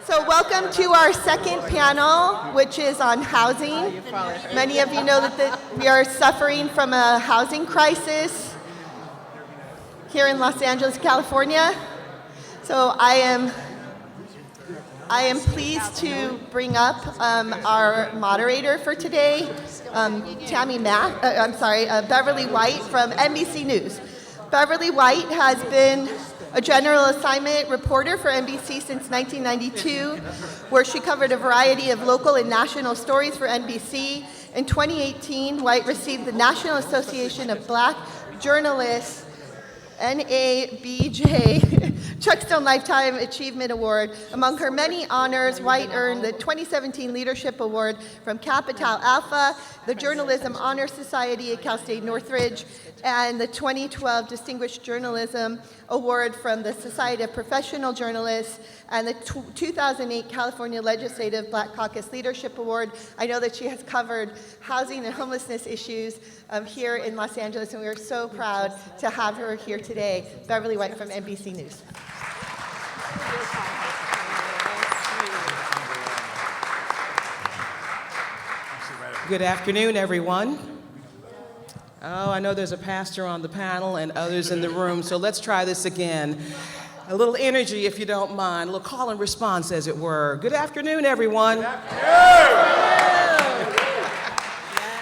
So welcome to our second panel, which is on housing. Many of you know that we are suffering from a housing crisis here in Los Angeles, California. So I am pleased to bring up our moderator for today, Beverly White from NBC News. Beverly White has been a general assignment reporter for NBC since 1992, where she covered a variety of local and national stories for NBC. In 2018, White received the National Association of Black Journalists, NABJ, Chuckstone Lifetime Achievement Award. Among her many honors, White earned the 2017 Leadership Award from Capital Alpha, the Journalism Honor Society at Cal State Northridge, and the 2012 Distinguished Journalism Award from the Society of Professional Journalists, and the 2008 California Legislative Black Caucus Leadership Award. I know that she has covered housing and homelessness issues here in Los Angeles, and we are so proud to have her here today. Beverly White from NBC News. Good afternoon, everyone. Oh, I know there's a pastor on the panel and others in the room, so let's try this again. A little energy, if you don't mind, a little call and response, as it were. Good afternoon, everyone. Good afternoon.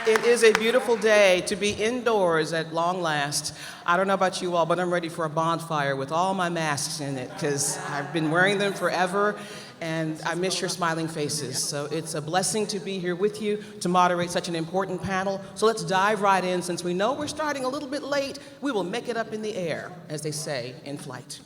It is a beautiful day to be indoors at long last. I don't know about you all, but I'm ready for a bonfire with all my masks in it, because I've been wearing them forever, and I miss your smiling faces. So it's a blessing to be here with you to moderate such an important panel. So let's dive right in. Since we know we're starting a little bit late, we will make it up in the air, as they say in flight.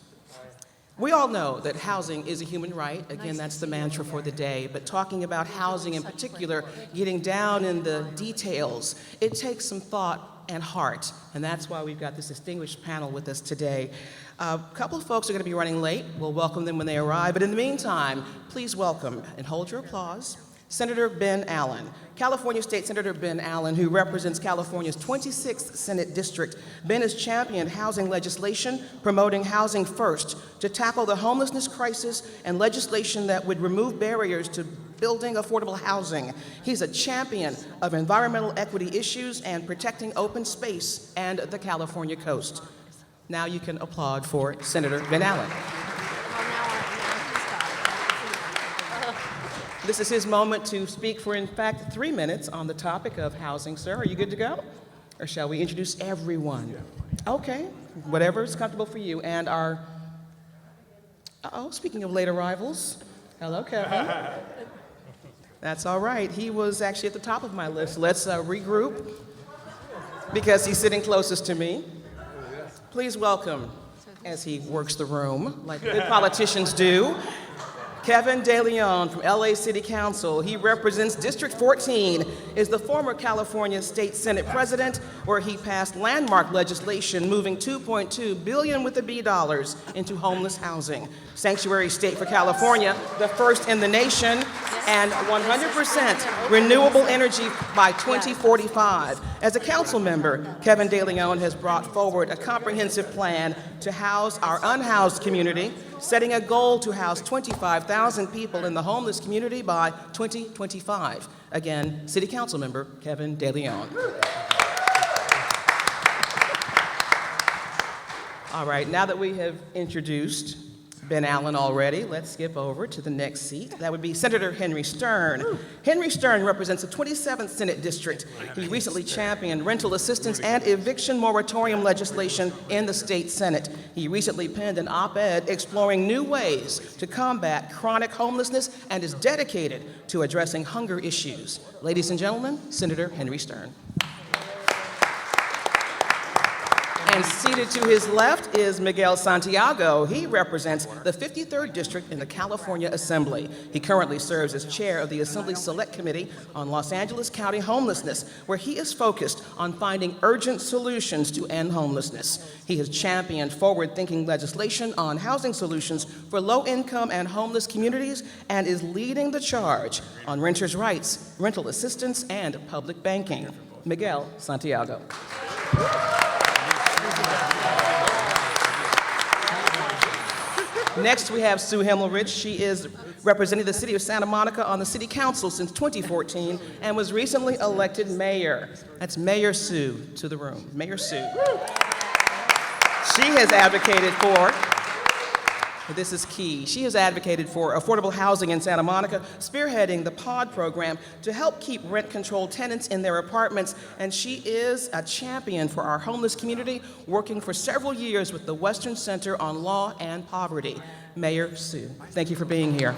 We all know that housing is a human right. Again, that's the mantra for the day. But talking about housing in particular, getting down in the details, it takes some thought and heart. And that's why we've got this distinguished panel with us today. A couple of folks are going to be running late. We'll welcome them when they arrive. But in the meantime, please welcome and hold your applause, Senator Ben Allen. California State Senator Ben Allen, who represents California's 26th Senate District. Ben has championed housing legislation promoting housing first to tackle the homelessness crisis and legislation that would remove barriers to building affordable housing. He's a champion of environmental equity issues and protecting open space and the California coast. Now you can applaud for Senator Ben Allen. This is his moment to speak for, in fact, 3 minutes on the topic of housing. Sir, are you good to go? Or shall we introduce everyone? Okay, whatever is comfortable for you. And our, speaking of late arrivals, hello, Kelvin. That's all right. He was actually at the top of my list. Let's regroup, because he's sitting closest to me. Please welcome, as he works the room, like good politicians do, Kelvin de León from LA City Council. He represents District 14, is the former California State Senate President, where he passed landmark legislation moving $2.2 billion with the B dollars into homeless housing. Sanctuary state for California, the first in the nation, and 100% renewable energy by 2045. As a council member, Kelvin de León has brought forward a comprehensive plan to house our unhoused community, setting a goal to house 25,000 people in the homeless community by 2025. Again, City Council member Kelvin de León. All right, now that we have introduced Ben Allen already, let's skip over to the next seat. That would be Senator Henry Stern. Henry Stern represents the 27th Senate District. He recently championed rental assistance and eviction moratorium legislation in the state Senate. He recently penned an op-ed exploring new ways to combat chronic homelessness and is dedicated to addressing hunger issues. Ladies and gentlemen, Senator Henry Stern. And seated to his left is Miguel Santiago. He represents the 53rd District in the California Assembly. He currently serves as chair of the Assembly's Select Committee on Los Angeles County Homelessness, where he is focused on finding urgent solutions to end homelessness. He has championed forward-thinking legislation on housing solutions for low-income and homeless communities and is leading the charge on renters' rights, rental assistance, and public banking. Miguel Santiago. Next, we have Sue Himmelrich. She is representing the city of Santa Monica on the city council since 2014 and was recently elected mayor. That's Mayor Sue to the room. Mayor Sue. She has advocated for, this is key, she has advocated for affordable housing in Santa Monica, spearheading the POD program to help keep rent-controlled tenants in their apartments, and she is a champion for our homeless community, working for several years with the Western Center on Law and Poverty. Mayor Sue, thank you for being here.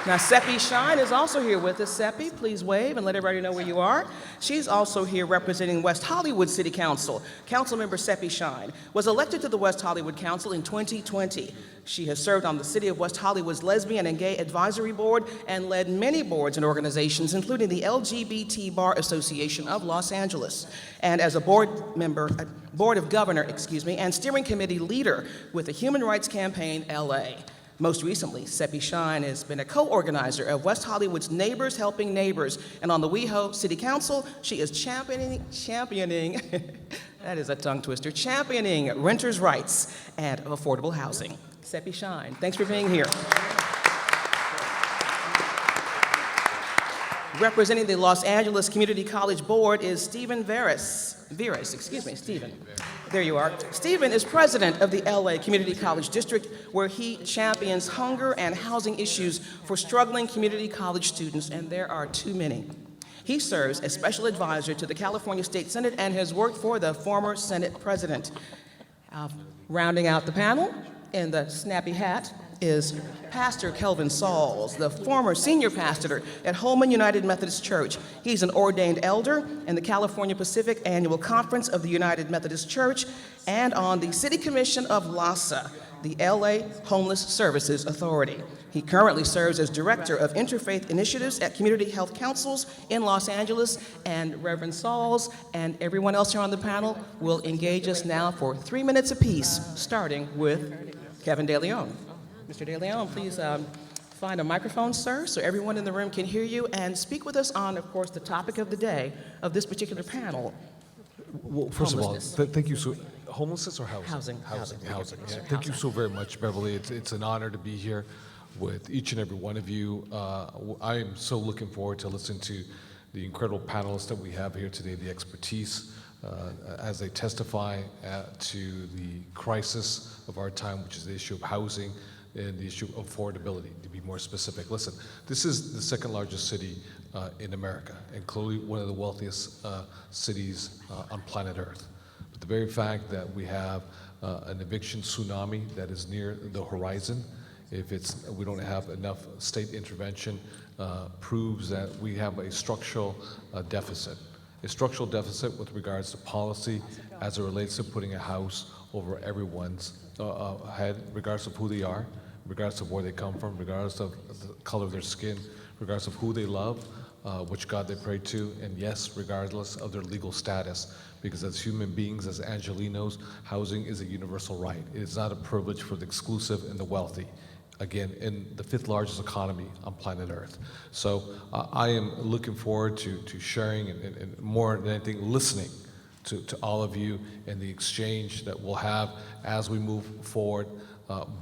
Now, Sepi Shyne is also here with us. Sepi, please wave and let everybody know where you are. She's also here representing West Hollywood City Council. Councilmember Sepi Shyne was elected to the West Hollywood Council in 2020. She has served on the City of West Hollywood's Lesbian and Gay Advisory Board and led many boards and organizations, including the LGBT Bar Association of Los Angeles, and as a board of governor, and steering committee leader with the Human Rights Campaign LA. Most recently, Sepi Shyne has been a co-organizer of West Hollywood's Neighbors Helping Neighbors, and on the WeHo City Council, she is championing that is a tongue twister, championing renters' rights and affordable housing. Sepi Shyne, thanks for being here. Representing the Los Angeles Community College Board is Stephen Stephen. There you are. Stephen is president of the LA Community College District, where he champions hunger and housing issues for struggling community college students, and there are too many. He serves as special advisor to the California State Senate and has worked for the former Senate president. Rounding out the panel in the snappy hat is Pastor Kelvin Sauls, the former senior pastor at Holman United Methodist Church. He's an ordained elder in the California Pacific Annual Conference of the United Methodist Church and on the City Commission of LAHSA, the LA Homeless Services Authority. He currently serves as Director of Interfaith Initiatives at Community Health Councils in Los Angeles, and Reverend Sauls and everyone else here on the panel will engage us now for 3 minutes apiece, starting with Kevin De León. Mr. De León, please find a microphone, sir, so everyone in the room can hear you, and speak with us on, of course, the topic of the day of this particular panel. Well, first of all, thank you so. Homelessness or housing? Housing. Yeah. Thank you so very much, Beverly. It's an honor to be here with each and every one of you. I am so looking forward to listening to the incredible panelists that we have here today, the expertise as they testify to the crisis of our time, which is the issue of housing and the issue of affordability, to be more specific. Listen, this is the second largest city in America, and clearly one of the wealthiest cities on planet Earth. But the very fact that we have an eviction tsunami that is near the horizon, if we don't have enough state intervention, proves that we have a structural deficit. A structural deficit with regards to policy as it relates to putting a house over everyone's head, regardless of who they are, regardless of where they come from, regardless of the color of their skin, regardless of who they love, which God they pray to, and yes, regardless of their legal status. Because as human beings, as Angelinos, housing is a universal right. It is not a privilege for the exclusive and the wealthy. Again, in the 5th largest economy on planet Earth. So I am looking forward to sharing and more than anything, listening to all of you and the exchange that we'll have as we move forward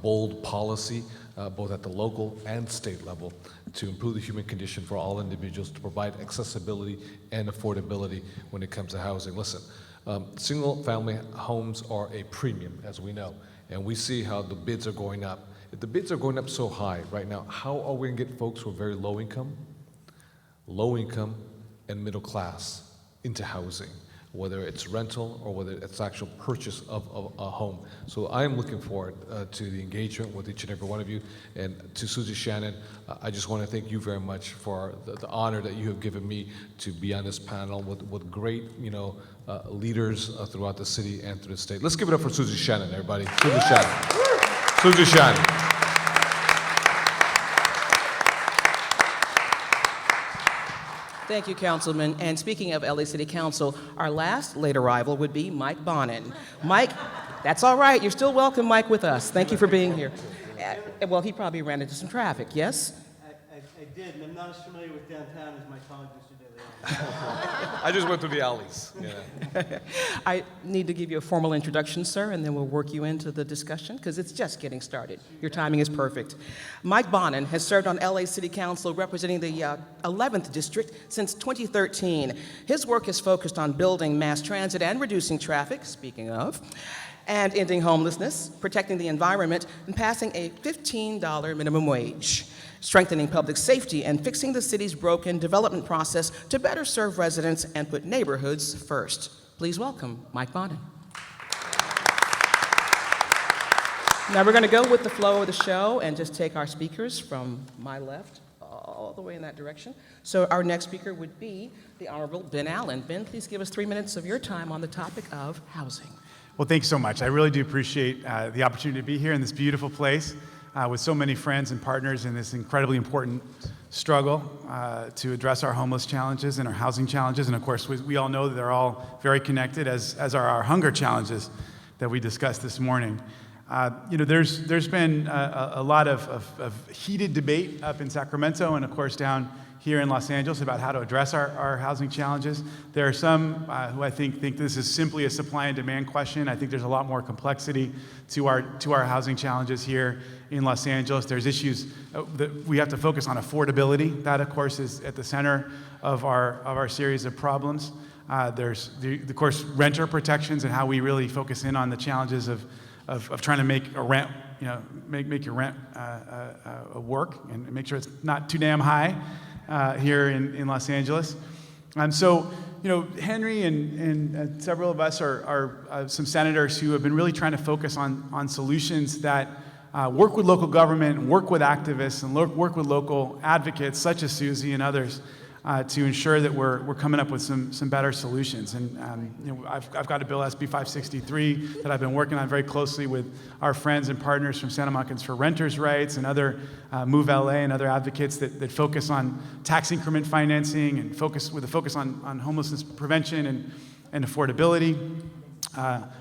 bold policy, both at the local and state level, to improve the human condition for all individuals, to provide accessibility and affordability when it comes to housing. Listen, single-family homes are a premium, as we know, and we see how the bids are going up. If the bids are going up so high right now, how are we going to get folks who are very low income, and middle class into housing, whether it's rental or whether it's actual purchase of a home? So I am looking forward to the engagement with each and every one of you. And to Susie Shannon, I just want to thank you very much for the honor that you have given me to be on this panel with great, leaders throughout the city and through the state. Let's give it up for Susie Shannon, everybody. Susie Shannon. Susie Shannon. Thank you, Councilman. And speaking of LA City Council, our last late arrival would be Mike Bonin. Mike, that's all right. You're still welcome, Mike, with us. Thank you for being here. Well, he probably ran into some traffic, yes? I did, and I'm not as familiar with downtown as my colleague Mr. De I just went through the alleys. Yeah. I need to give you a formal introduction, sir, and then we'll work you into the discussion, because it's just getting started. Your timing is perfect. Mike Bonin has served on LA City Council representing the 11th District since 2013. His work is focused on building mass transit and reducing traffic, speaking of, and ending homelessness, protecting the environment, and passing a $15 minimum wage, strengthening public safety, and fixing the city's broken development process to better serve residents and put neighborhoods first. Please welcome Mike Bonin. Now we're going to go with the flow of the show and just take our speakers from my left all the way in that direction. So our next speaker would be the Honorable Ben Allen. Ben, please give us 3 minutes of your time on the topic of housing. Well, thank you so much. I really do appreciate the opportunity to be here in this beautiful place with so many friends and partners in this incredibly important struggle to address our homeless challenges and our housing challenges. And of course, we all know that they're all very connected, as are our hunger challenges that we discussed this morning. There's been a lot of heated debate up in Sacramento and of course down here in Los Angeles about how to address our housing challenges. There are some who I think this is simply a supply and demand question. I think there's a lot more complexity to our housing challenges here in Los Angeles. There's issues that we have to focus on affordability. That, of course, is at the center of our series of problems. There's, of course, renter protections and how we really focus in on the challenges of trying to make a rent, make your rent work and make sure it's not too damn high. Here in Los Angeles. So, Henry and several of us are some senators who have been really trying to focus on solutions that work with local government, work with activists, and work with local advocates such as Susie and others to ensure that we're coming up with some better solutions. And I've got a bill, SB 563, that I've been working on very closely with our friends and partners from Santa Monicans for Renters' Rights and other Move LA and other advocates that focus on tax increment financing and with a focus on homelessness prevention and affordability.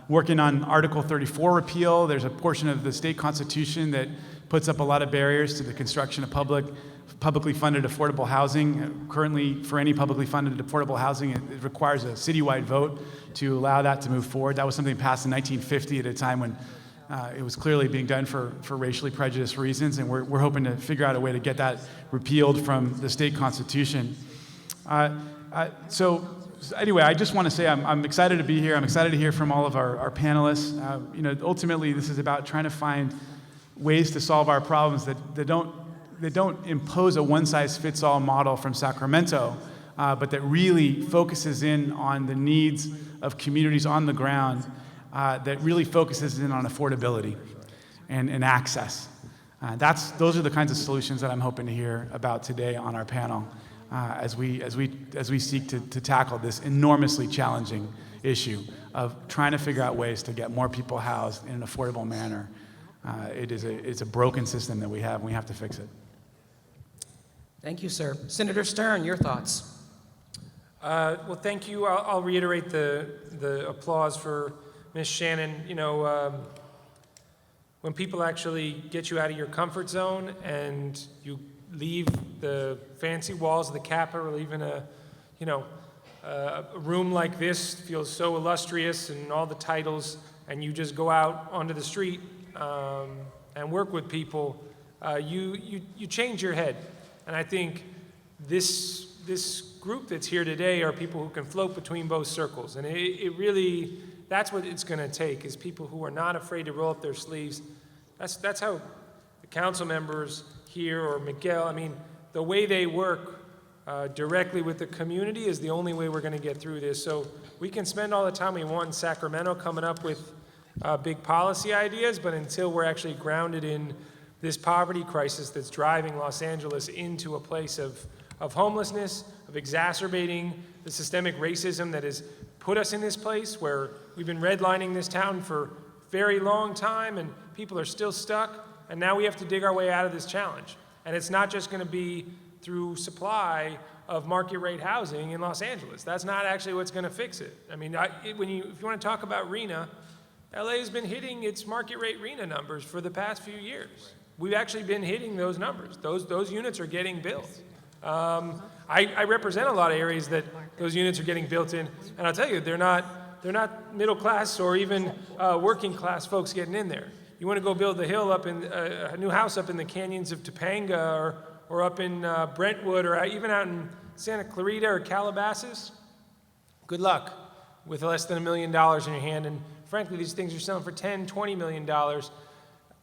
Working on Article 34 repeal. There's a portion of the state constitution that puts up a lot of barriers to the construction of publicly funded affordable housing. Currently, for any publicly funded affordable housing, it requires a citywide vote to allow that to move forward. That was something passed in 1950 at a time when it was clearly being done for racially prejudiced reasons, and we're hoping to figure out a way to get that repealed from the state constitution. So anyway, I just want to say I'm excited to be here. I'm excited to hear from all of our panelists. Ultimately, this is about trying to find ways to solve our problems that don't impose a one-size-fits-all model from Sacramento, but that really focuses in on the needs of communities on the ground, that really focuses in on affordability and access. Those are the kinds of solutions that I'm hoping to hear about today on our panel as we seek to tackle this enormously challenging issue of trying to figure out ways to get more people housed in an affordable manner. It's a broken system that we have, and we have to fix it. Thank you, sir. Senator Stern, your thoughts. Well, thank you. I'll reiterate the applause for Ms. Shannon. When people actually get you out of your comfort zone and you leave the fancy walls of the Capitol, or even a room like this feels so illustrious and all the titles, and you just go out onto the street and work with people, you change your head. And I think this group that's here today are people who can float between both circles. And it really, that's what it's going to take, is people who are not afraid to roll up their sleeves. That's how the council members here, or Miguel, the way they work directly with the community is the only way we're going to get through this. So we can spend all the time we want in Sacramento coming up with big policy ideas, but until we're actually grounded in this poverty crisis that's driving Los Angeles into a place of homelessness, of exacerbating the systemic racism that has put us in this place where we've been redlining this town for a very long time and people are still stuck, and now we have to dig our way out of this challenge. And it's not just going to be through supply of market rate housing in Los Angeles. That's not actually what's going to fix it. If you want to talk about RENA, LA has been hitting its market rate RENA numbers for the past few years. We've actually been hitting those numbers. Those units are getting built. I represent a lot of areas that those units are getting built in, and I'll tell you, they're not middle class or even working class folks getting in there. You want to go build a hill up in a new house up in the canyons of Topanga or up in Brentwood or even out in Santa Clarita or Calabasas. Good luck with less than $1 million in your hand. And frankly, these things are selling for $10, $20 million.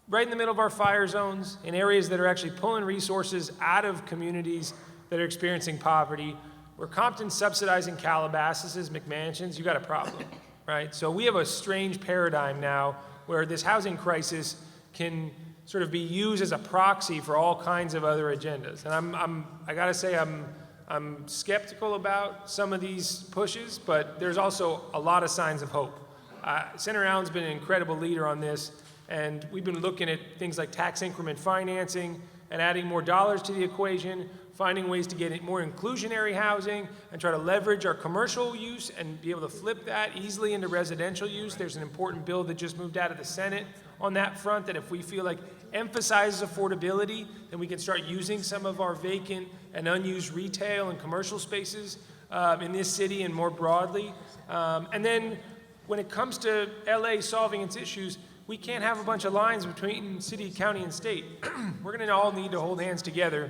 Right in the middle of our fire zones, in areas that are actually pulling resources out of communities that are experiencing poverty. Where Compton's subsidizing Calabasas, McMansions, you got a problem, right? So we have a strange paradigm now where this housing crisis can sort of be used as a proxy for all kinds of other agendas. And I gotta say, I'm skeptical about some of these pushes, but there's also a lot of signs of hope. Senator Allen's been an incredible leader on this, and we've been looking at things like tax increment financing and adding more dollars to the equation, finding ways to get more inclusionary housing and try to leverage our commercial use and be able to flip that easily into residential use. There's an important bill that just moved out of the Senate on that front that if we feel like emphasizes affordability, then we can start using some of our vacant and unused retail and commercial spaces in this city and more broadly. And then when it comes to LA solving its issues, we can't have a bunch of lines between city, county, and state. We're gonna all need to hold hands together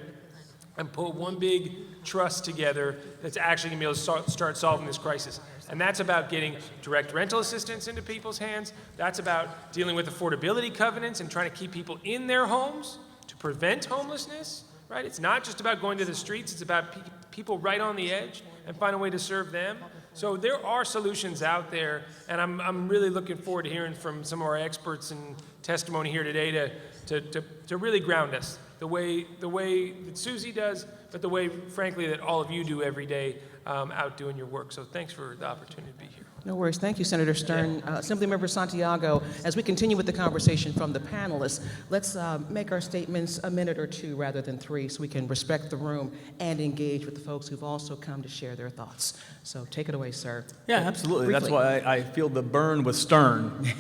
and put one big trust together that's actually gonna be able to start solving this crisis. And that's about getting direct rental assistance into people's hands. That's about dealing with affordability covenants and trying to keep people in their homes to prevent homelessness, right? It's not just about going to the streets, it's about people right on the edge and find a way to serve them. So there are solutions out there, and I'm really looking forward to hearing from some of our experts and testimony here today to really ground us. The way that Susie does, but the way, frankly, that all of you do every day out doing your work. So thanks for the opportunity to be here. No worries. Thank you, Senator Stern. Assemblymember Santiago, as we continue with the conversation from the panelists, let's make our statements a minute or two rather than 3 so we can respect the room and engage with the folks who've also come to share their thoughts. So take it away, sir. Yeah, absolutely. Briefly. That's why I feel the burn with Stern.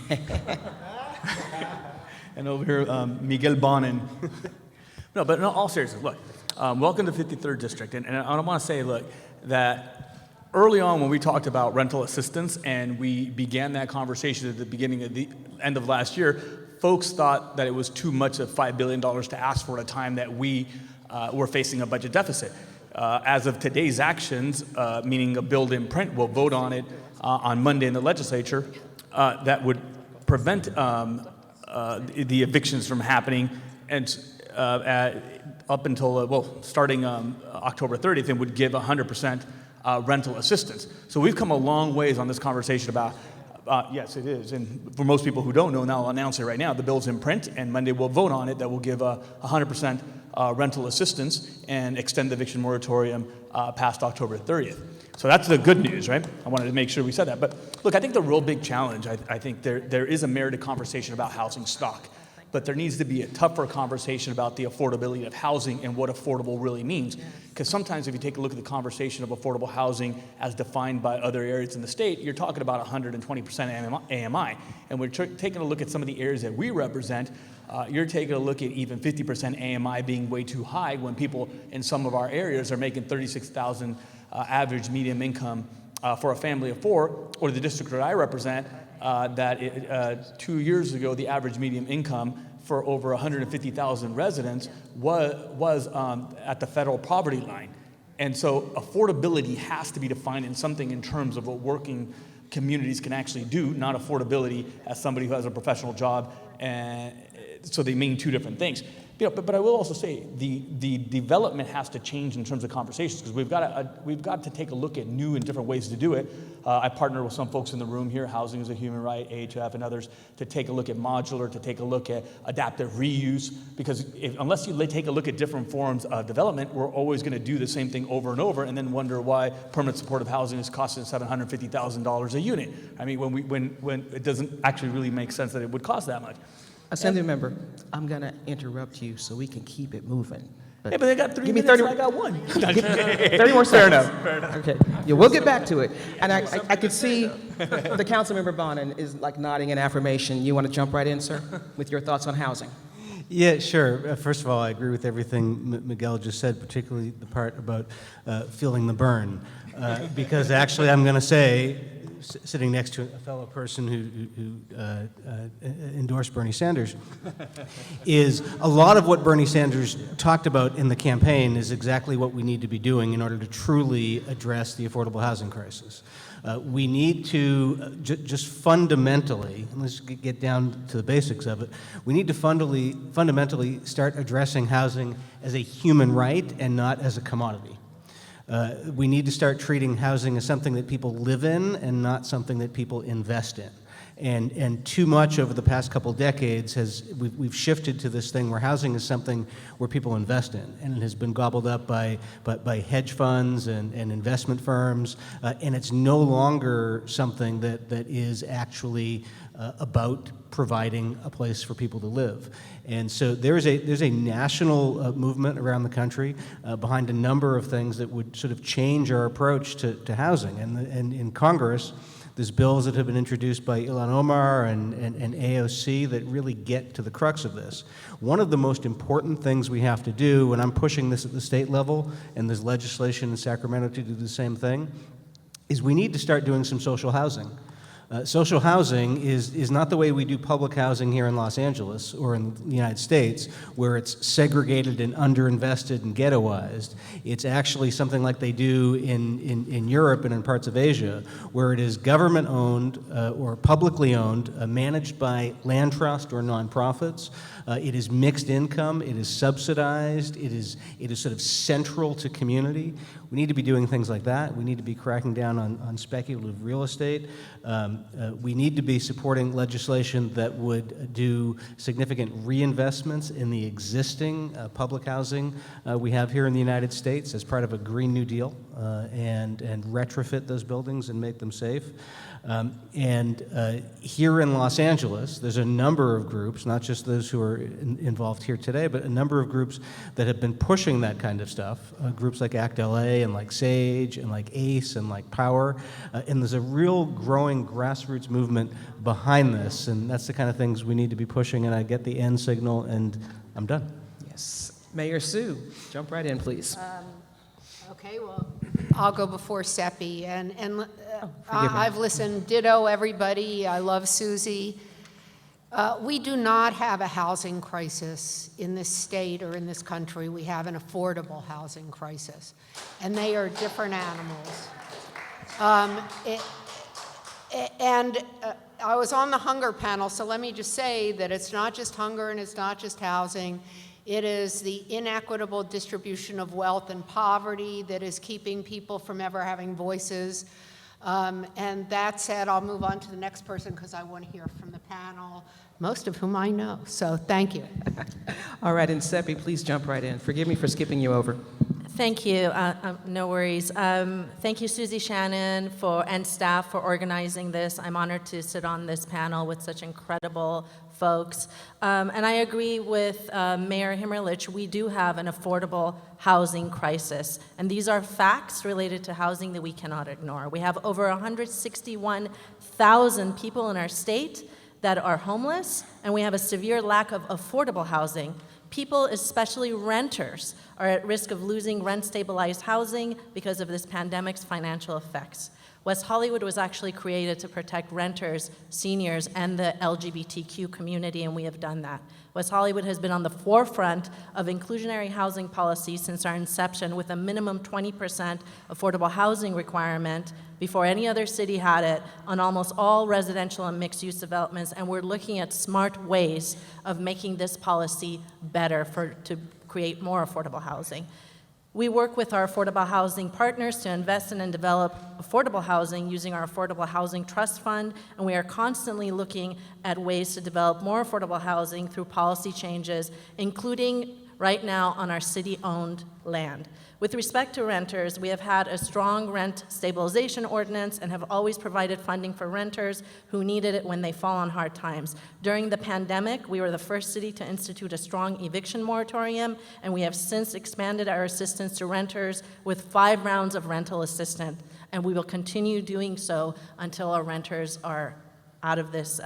And over here, Miguel Bonin. No, but in all seriousness, look, welcome to 53rd District. And I want to say, look, that early on when we talked about rental assistance and we began that conversation at the beginning of the end of last year, folks thought that it was too much of $5 billion to ask for at a time that we were facing a budget deficit. As of today's actions, meaning a bill in print, we'll vote on it on Monday in the legislature, that would prevent the evictions from happening and up until, starting October 30th, and would give 100% rental assistance. So we've come a long ways on this conversation about, yes, it is. And for most people who don't know, now I'll announce it right now, the bill's in print, and Monday we'll vote on it that will give 100% rental assistance and extend the eviction moratorium past October 30th. So that's the good news, right? I wanted to make sure we said that. But look, I think the real big challenge, I think there is a merited conversation about housing stock. But there needs to be a tougher conversation about the affordability of housing and what affordable really means. Because sometimes if you take a look at the conversation of affordable housing as defined by other areas in the state, you're talking about 120% AMI. And we're taking a look at some of the areas that we represent, you're taking a look at even 50% AMI being way too high when people in some of our areas are making $36,000 average median income for a family of 4, or the district that I represent, 2 years ago, the average median income for over 150,000 residents was at the federal poverty line. And so affordability has to be defined in something in terms of what working communities can actually do, not affordability as somebody who has a professional job. And so they mean 2 different things. But I will also say the development has to change in terms of conversations, because we've got to take a look at new and different ways to do it. I partner with some folks in the room here, Housing is a Human Right, AHF, and others, to take a look at modular, to take a look at adaptive reuse, because unless you take a look at different forms of development, we're always going to do the same thing over and over, and then wonder why permanent supportive housing is costing $750,000 a unit. I mean, when it doesn't actually really make sense that it would cost that much. Assemblymember, I'm going to interrupt you so we can keep it moving. But they got 3 give me minutes 30, and I got 1. 30 more seconds. Fair enough. Okay. Yeah, we'll get back to it. And I could see the Councilmember Bonin is like nodding in affirmation. You want to jump right in, sir, with your thoughts on housing? Yeah, sure. First of all, I agree with everything Miguel just said, particularly the part about feeling the burn. Because actually, I'm going to say, sitting next to a fellow person who endorsed Bernie Sanders, is a lot of what Bernie Sanders talked about in the campaign is exactly what we need to be doing in order to truly address the affordable housing crisis. We need to just fundamentally, and let's get down to the basics of it, we need to fundamentally start addressing housing as a human right and not as a commodity. We need to start treating housing as something that people live in and not something that people invest in. And too much over the past couple decades we've shifted to this thing where housing is something where people invest in, and it has been gobbled up by hedge funds and investment firms, and it's no longer something that is actually about providing a place for people to live. And so there's a national movement around the country behind a number of things that would sort of change our approach to housing. And in Congress, there's bills that have been introduced by Ilhan Omar and AOC that really get to the crux of this. One of the most important things we have to do, and I'm pushing this at the state level, and there's legislation in Sacramento to do the same thing, is we need to start doing some social housing. Social housing is not the way we do public housing here in Los Angeles or in the United States, where it's segregated and underinvested and ghettoized. It's actually something like they do in Europe and in parts of Asia, where it is government-owned or publicly owned, managed by land trust or nonprofits. It is mixed income. It is subsidized. It is sort of central to community. We need to be doing things like that. We need to be cracking down on speculative real estate. We need to be supporting legislation that would do significant reinvestments in the existing public housing we have here in the United States as part of a Green New Deal and retrofit those buildings and make them safe. Here in Los Angeles, there's a number of groups, not just those who are involved here today, but a number of groups that have been pushing that kind of stuff, groups like ACT LA and like SAGE and like ACE and like POWER, and there's a real growing grassroots movement behind this, and that's the kind of things we need to be pushing, and I get the end signal, and I'm done. Yes. Mayor Sue, jump right in, please. Okay, well, I'll go before Sepi, and I've listened, ditto everybody, I love Susie. We do not have a housing crisis in this state or in this country. We have an affordable housing crisis, and they are different animals. I was on the hunger panel, so let me just say that it's not just hunger and it's not just housing. It is the inequitable distribution of wealth and poverty that is keeping people from ever having voices. And that said, I'll move on to the next person because I want to hear from the panel, most of whom I know. So thank you. All right, and Sepi, please jump right in. Forgive me for skipping you over. Thank you. No worries. Thank you, Susie Shannon, and staff for organizing this. I'm honored to sit on this panel with such incredible folks. And I agree with Mayor Himmelrich. We do have an affordable housing crisis. And these are facts related to housing that we cannot ignore. We have over 161,000 people in our state that are homeless, and we have a severe lack of affordable housing. People, especially renters, are at risk of losing rent-stabilized housing because of this pandemic's financial effects. West Hollywood was actually created to protect renters, seniors, and the LGBTQ community, and we have done that. West Hollywood has been on the forefront of inclusionary housing policy since our inception, with a minimum 20% affordable housing requirement before any other city had it on almost all residential and mixed-use developments, and we're looking at smart ways of making this policy better to create more affordable housing. We work with our affordable housing partners to invest in and develop affordable housing using our Affordable Housing Trust Fund, and we are constantly looking at ways to develop more affordable housing through policy changes, including right now on our city-owned land. With respect to renters, we have had a strong rent stabilization ordinance and have always provided funding for renters who needed it when they fall on hard times. During the pandemic, we were the first city to institute a strong eviction moratorium, and we have since expanded our assistance to renters with 5 rounds of rental assistance, and we will continue doing so until our renters are out of this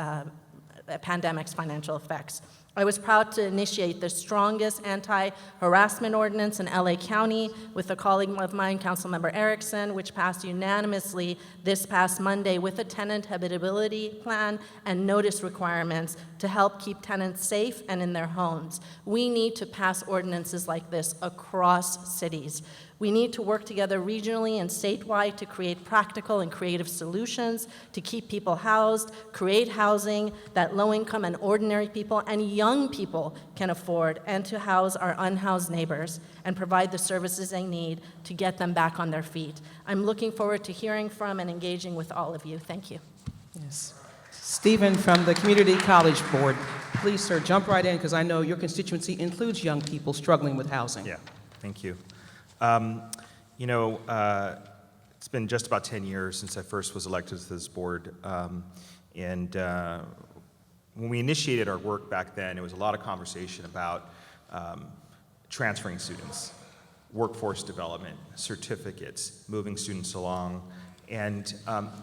pandemic's financial effects. I was proud to initiate the strongest anti-harassment ordinance in LA County with a colleague of mine, Councilmember Erickson, which passed unanimously this past Monday with a tenant habitability plan and notice requirements to help keep tenants safe and in their homes. We need to pass ordinances like this across cities. We need to work together regionally and statewide to create practical and creative solutions to keep people housed, create housing that low-income and ordinary people and young people can afford, and to house our unhoused neighbors and provide the services they need to get them back on their feet. I'm looking forward to hearing from and engaging with all of you. Thank you. Yes. Stephen from the Community College Board. Please, sir, jump right in because I know your constituency includes young people struggling with housing. Yeah, thank you. It's been just about 10 years since I first was elected to this board. When we initiated our work back then, it was a lot of conversation about transferring students, workforce development, certificates, moving students along. And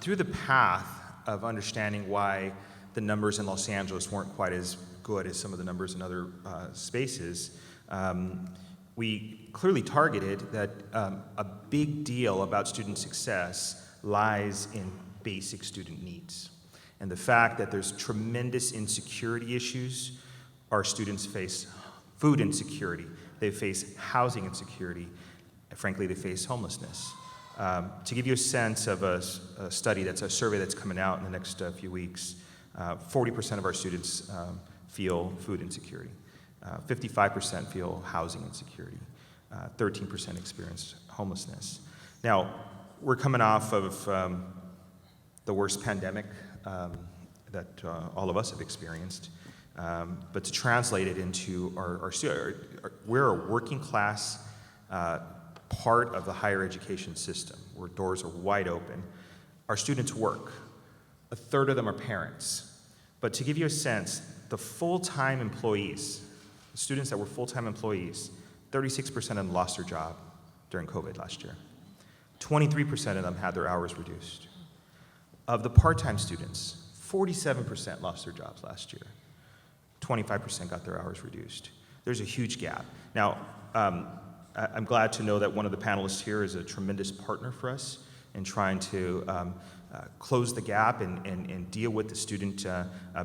through the path of understanding why the numbers in Los Angeles weren't quite as good as some of the numbers in other spaces, we clearly targeted that a big deal about student success lies in basic student needs. And the fact that there's tremendous insecurity issues, our students face food insecurity, they face housing insecurity, and frankly, they face homelessness. To give you a sense of a study, that's a survey that's coming out in the next few weeks, 40% of our students feel food insecurity. 55% feel housing insecurity. 13% experience homelessness. Now, we're coming off of the worst pandemic that all of us have experienced. But to translate it into we're a working class part of the higher education system where doors are wide open. Our students work. A third of them are parents. But to give you a sense, the full-time employees, the students that were full-time employees, 36% of them lost their job during COVID last year. 23% of them had their hours reduced. Of the part-time students, 47% lost their jobs last year. 25% got their hours reduced. There's a huge gap. Now, I'm glad to know that one of the panelists here is a tremendous partner for us in trying to close the gap and deal with the student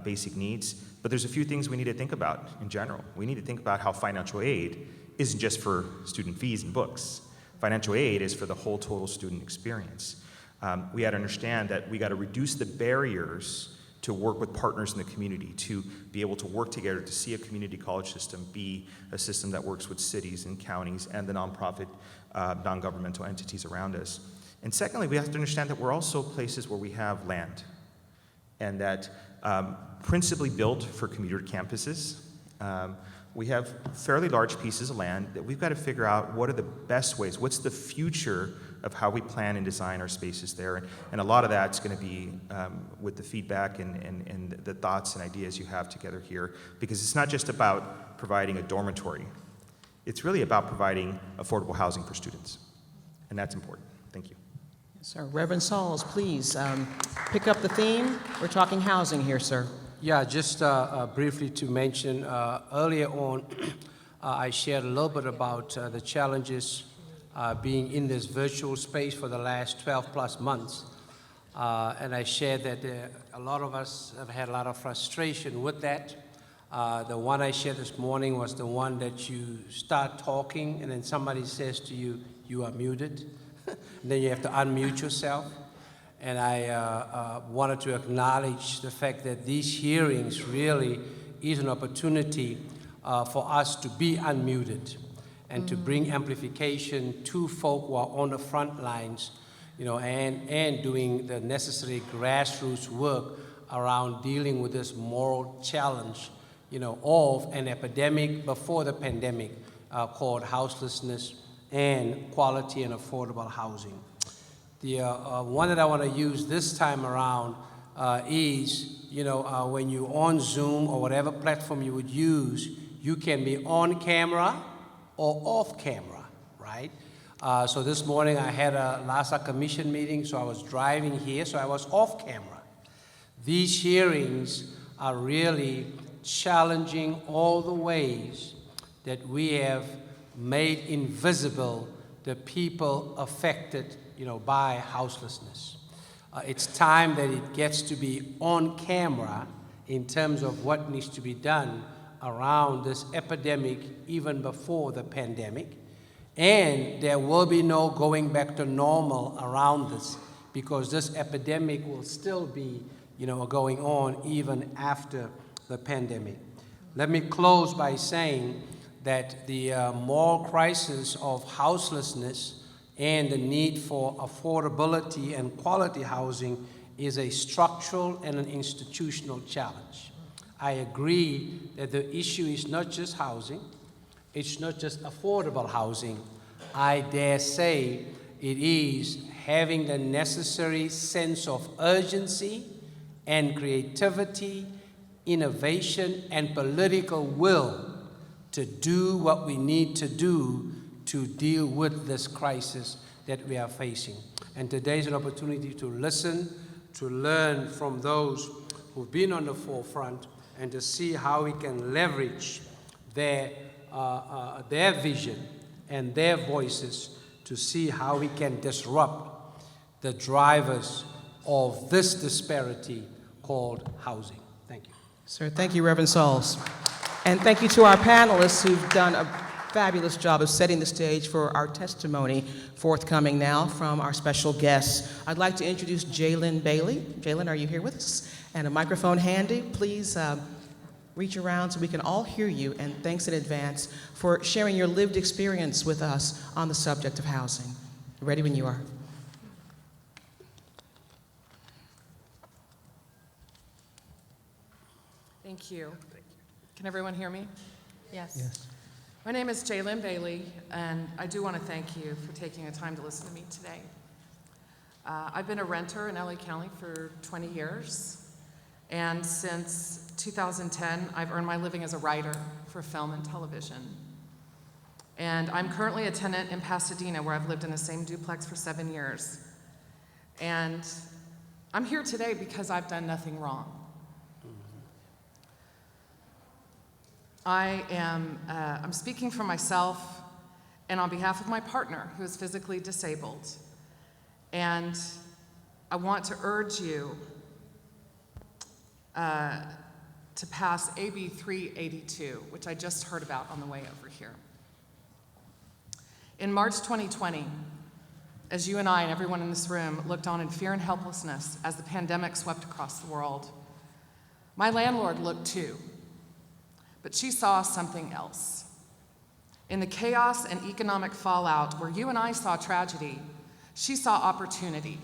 basic needs. But there's a few things we need to think about in general. We need to think about how financial aid isn't just for student fees and books. Financial aid is for the whole total student experience. We got to understand that we got to reduce the barriers to work with partners in the community, to be able to work together to see a community college system be a system that works with cities and counties and the nonprofit, non-governmental entities around us. And secondly, we have to understand that we're also places where we have land, and that principally built for commuter campuses, we have fairly large pieces of land that we've got to figure out what are the best ways, what's the future of how we plan and design our spaces there. And a lot of that's going to be with the feedback and the thoughts and ideas you have together here, because it's not just about providing a dormitory. It's really about providing affordable housing for students, and that's important. Thank you. Yes, sir. Reverend Sauls, please pick up the theme. We're talking housing here, sir. Yeah, just briefly to mention, earlier on, I shared a little bit about the challenges being in this virtual space for the last 12 plus months. And I shared that a lot of us have had a lot of frustration with that. The one I shared this morning was the one that you start talking and then somebody says to you, you are muted. And then you have to unmute yourself. And I wanted to acknowledge the fact that these hearings really is an opportunity for us to be unmuted and to bring amplification to folk who are on the front lines, you know, and doing the necessary grassroots work around dealing with this moral challenge, you know, of an epidemic before the pandemic called houselessness and quality and affordable housing. The one that I want to use this time around is, you know, when you're on Zoom or whatever platform you would use, you can be on camera or off camera, right? So this morning I had a LAHSA commission meeting, so I was driving here, so I was off camera. These hearings are really challenging all the ways that we have made invisible the people affected, by houselessness. It's time that it gets to be on camera in terms of what needs to be done around this epidemic even before the pandemic. And there will be no going back to normal around this, because this epidemic will still be, going on even after the pandemic. Let me close by saying that the moral crisis of houselessness and the need for affordability and quality housing is a structural and an institutional challenge. I agree that the issue is not just housing, it's not just affordable housing. I dare say it is having the necessary sense of urgency and creativity, innovation, and political will to do what we need to do to deal with this crisis that we are facing. And today is an opportunity to listen, to learn from those who've been on the forefront, and to see how we can leverage their vision and their voices to see how we can disrupt the drivers of this disparity called housing. Thank you. Sir, thank you, Reverend Sauls. And thank you to our panelists who've done a fabulous job of setting the stage for our testimony forthcoming now from our special guests. I'd like to introduce Jalen Bailey. Jalen, are you here with us? And a microphone handy. Please reach around so we can all hear you, and thanks in advance for sharing your lived experience with us on the subject of housing. Ready when you are. Thank you. Can everyone hear me? Yes. Yes. My name is Jalen Bailey, and I do want to thank you for taking the time to listen to me today. I've been a renter in LA County for 20 years, and since 2010, I've earned my living as a writer for film and television. And I'm currently a tenant in Pasadena, where I've lived in the same duplex for 7 years. And I'm here today because I've done nothing wrong. I'm speaking for myself and on behalf of my partner, who is physically disabled. And I want to urge you to pass AB 382, which I just heard about on the way over here. In March 2020, as you and I and everyone in this room looked on in fear and helplessness as the pandemic swept across the world, my landlord looked too. But she saw something else. In the chaos and economic fallout where you and I saw tragedy, she saw opportunity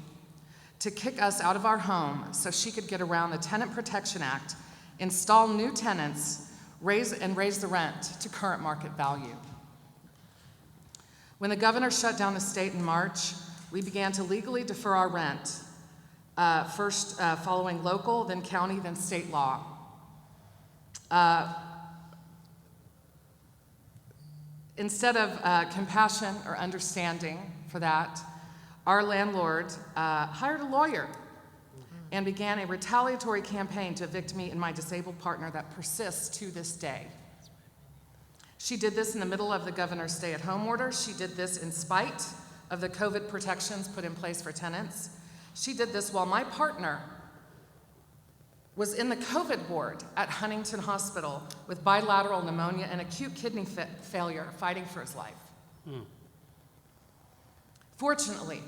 to kick us out of our home so she could get around the Tenant Protection Act, install new tenants, raise the rent to current market value. When the governor shut down the state in March, we began to legally defer our rent, first following local, then county, then state law. Instead of compassion or understanding for that, our landlord hired a lawyer and began a retaliatory campaign to evict me and my disabled partner that persists to this day. She did this in the middle of the governor's stay-at-home order. She did this in spite of the COVID protections put in place for tenants. She did this while my partner was in the COVID ward at Huntington Hospital with bilateral pneumonia and acute kidney failure, fighting for his life. Fortunately,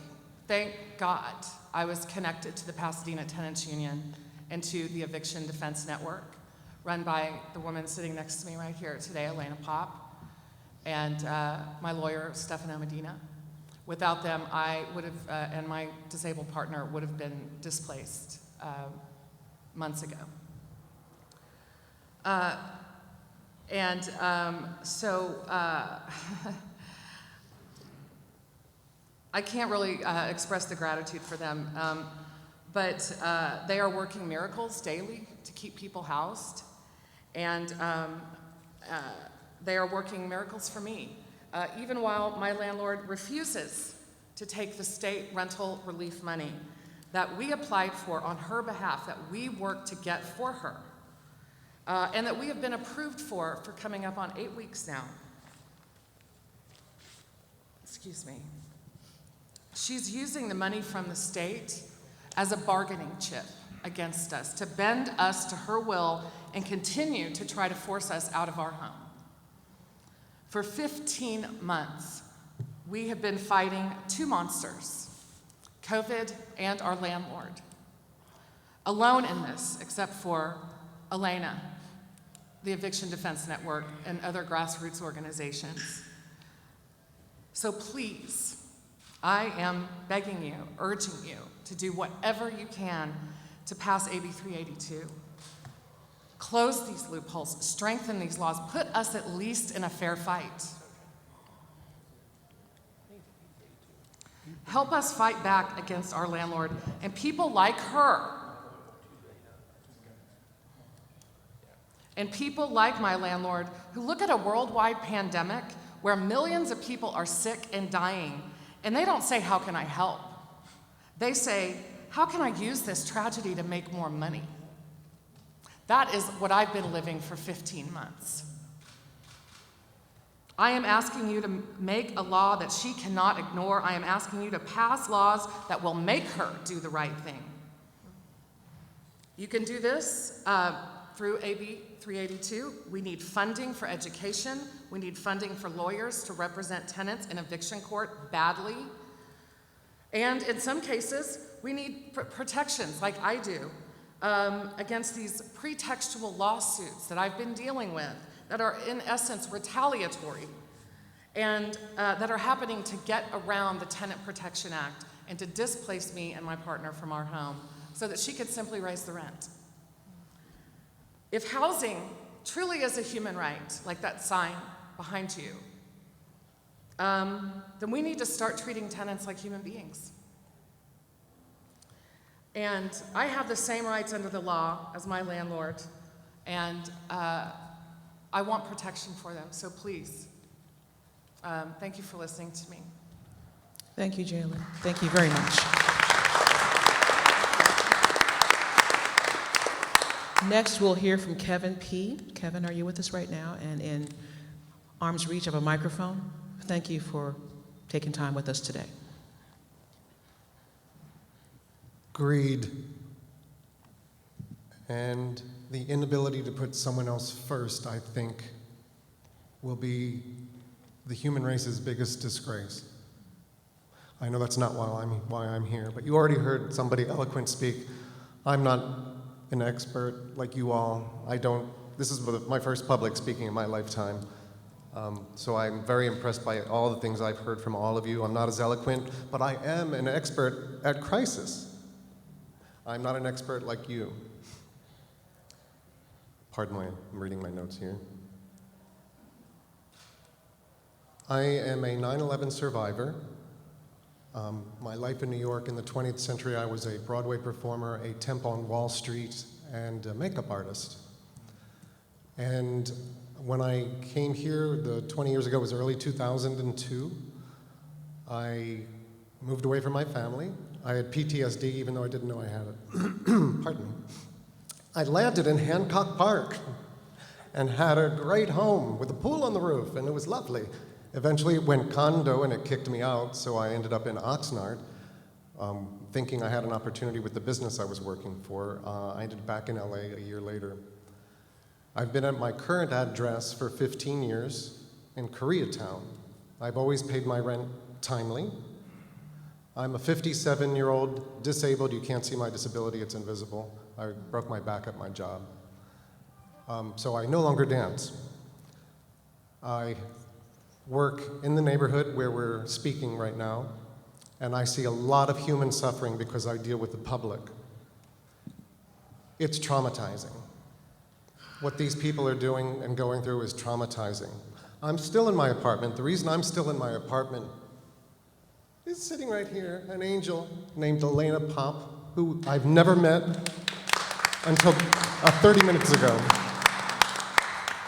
thank God, I was connected to the Pasadena Tenants Union and to the Eviction Defense Network, run by the woman sitting next to me right here today, Elena Pop, and my lawyer, Stefano Medina. Without them, I would have, and my disabled partner would have been displaced months ago. I can't really express the gratitude for them, but they are working miracles daily to keep people housed, and they are working miracles for me, even while my landlord refuses to take the state rental relief money that we applied for on her behalf, that we worked to get for her. and that we have been approved for coming up on 8 weeks now. Excuse me. She's using the money from the state as a bargaining chip against us, to bend us to her will and continue to try to force us out of our home. For 15 months, we have been fighting two monsters, COVID and our landlord. Alone in this, except for Elena, the Eviction Defense Network, and other grassroots organizations. So please, I am begging you, urging you to do whatever you can to pass AB 382. Close these loopholes, strengthen these laws, put us at least in a fair fight. Help us fight back against our landlord and people like her. And people like my landlord who look at a worldwide pandemic where millions of people are sick and dying, and they don't say, how can I help? They say, how can I use this tragedy to make more money? That is what I've been living for 15 months. I am asking you to make a law that she cannot ignore. I am asking you to pass laws that will make her do the right thing. You can do this through AB 382. We need funding for education. We need funding for lawyers to represent tenants in eviction court badly. And in some cases, we need protections, like I do, against these pretextual lawsuits that I've been dealing with that are in essence retaliatory and that are happening to get around the Tenant Protection Act and to displace me and my partner from our home so that she could simply raise the rent. If housing truly is a human right, like that sign behind you, then we need to start treating tenants like human beings. And I have the same rights under the law as my landlord, and I want protection for them, so please, thank you for listening to me. Thank you, Jalen. Thank you very much. Next, we'll hear from Kevin P. Kevin, are you with us right now and in arm's reach of a microphone? Thank you for taking time with us today. Greed and the inability to put someone else first, I think, will be the human race's biggest disgrace. I know that's not why I'm here, but you already heard somebody eloquent speak. I'm not an expert like you all. This is my first public speaking in my lifetime. So I'm very impressed by all the things I've heard from all of you. I'm not as eloquent, but I am an expert at crisis. I'm not an expert like you. Pardon me, I'm reading my notes here. I am a 9/11 survivor. My life in New York in the 20th century, I was a Broadway performer, a temp on Wall Street, and a makeup artist. And when I came here, 20 years ago, it was early 2002, I moved away from my family. I had PTSD, even though I didn't know I had it. Pardon me. I landed in Hancock Park and had a great home with a pool on the roof, and it was lovely. Eventually it went condo and it kicked me out, so I ended up in Oxnard, thinking I had an opportunity with the business I was working for. I ended up back in LA a year later. I've been at my current address for 15 years in Koreatown. I've always paid my rent timely. I'm a 57-year-old disabled. You can't see my disability, it's invisible. I broke my back at my job. So I no longer dance. I work in the neighborhood where we're speaking right now, and I see a lot of human suffering because I deal with the public. It's traumatizing. What these people are doing and going through is traumatizing. I'm still in my apartment. The reason I'm still in my apartment is sitting right here, an angel named Elena Pop, who I've never met until 30 minutes ago.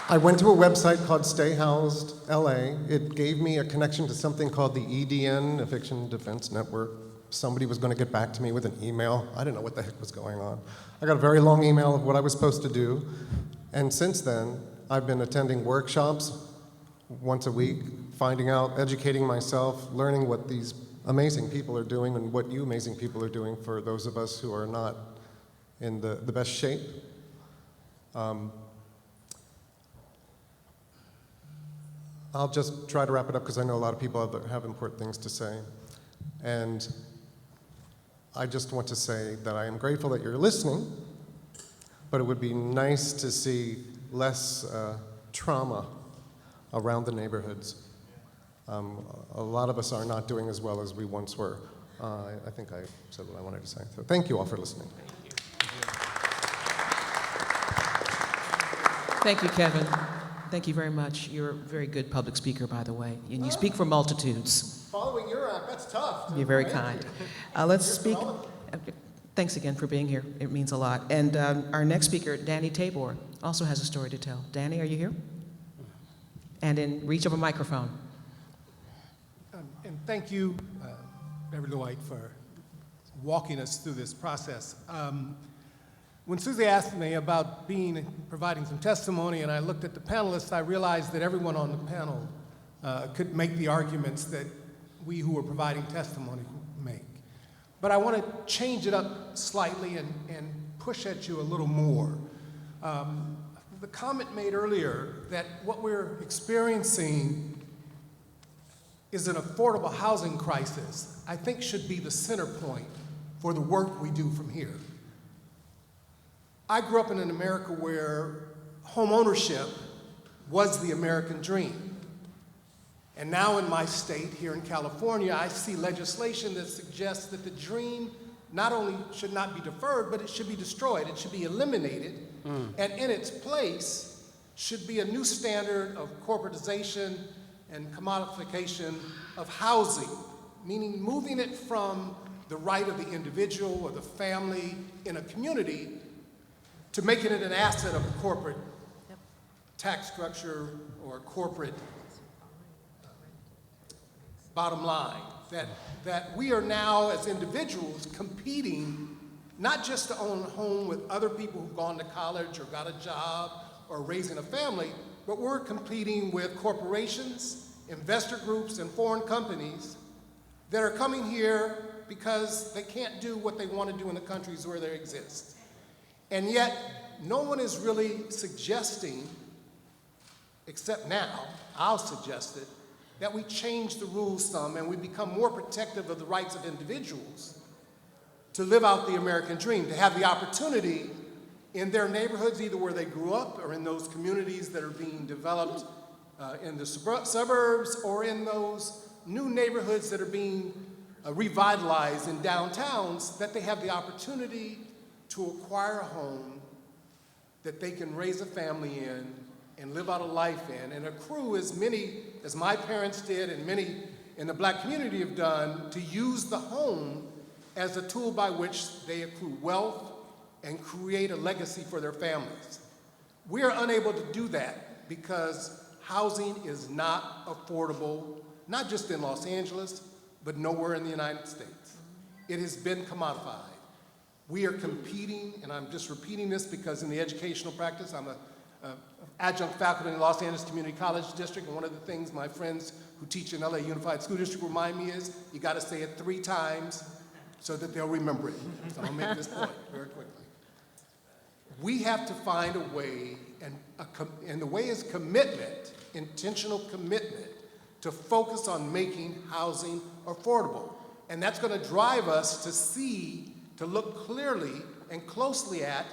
I went to a website called Stay Housed LA. It gave me a connection to something called the EDN, Eviction Defense Network. Somebody was going to get back to me with an email. I didn't know what the heck was going on. I got a very long email of what I was supposed to do. And since then, I've been attending workshops once a week, finding out, educating myself, learning what these amazing people are doing and what you amazing people are doing for those of us who are not in the best shape. I'll just try to wrap it up because I know a lot of people have important things to say. And I just want to say that I am grateful that you're listening, but it would be nice to see less trauma around the neighborhoods. A lot of us are not doing as well as we once were. I think I said what I wanted to say. So thank you all for listening. Thank you, Kevin. Thank you very much. You're a very good public speaker, by the way, and you speak for multitudes. Following your act, that's tough. You're very kind. Let's speak. Thanks again for being here. It means a lot. And our next speaker, Danny Tabor, also has a story to tell. Danny, are you here? And in reach of a microphone. And thank you, Beverly White, for walking us through this process. When Susie asked me about providing some testimony, and I looked at the panelists, I realized that everyone on the panel could make the arguments that we who are providing testimony make. But I want to change it up slightly and push at you a little more. The comment made earlier that what we're experiencing is an affordable housing crisis, I think should be the center point for the work we do from here. I grew up in an America where home ownership was the American dream. And now in my state, here in California, I see legislation that suggests that the dream not only should not be deferred, but it should be destroyed. It should be eliminated. And in its place should be a new standard of corporatization and commodification of housing, meaning moving it from the right of the individual or the family in a community to making it an asset of a corporate tax structure or corporate bottom line. That we are now, as individuals, competing not just to own a home with other people who've gone to college or got a job or raising a family, but we're competing with corporations, investor groups, and foreign companies that are coming here because they can't do what they want to do in the countries where they exist. And yet, no one is really suggesting, except now, I'll suggest it, that we change the rules some and we become more protective of the rights of individuals to live out the American dream, to have the opportunity in their neighborhoods, either where they grew up or in those communities that are being developed in the suburbs or in those new neighborhoods that are being revitalized in downtowns, that they have the opportunity to acquire a home that they can raise a family in and live out a life in and accrue as many as my parents did and many in the black community have done, to use the home as a tool by which they accrue wealth and create a legacy for their families. We are unable to do that because housing is not affordable, not just in Los Angeles, but nowhere in the United States. It has been commodified. We are competing, and I'm just repeating this because in the educational practice, I'm an adjunct faculty in the Los Angeles Community College District, and one of the things my friends who teach in LA Unified School District remind me is, you gotta say it 3 times so that they'll remember it. So I'll make this point very quickly. We have to find a way, and the way is commitment, intentional commitment, to focus on making housing affordable. And that's gonna drive us to look clearly and closely at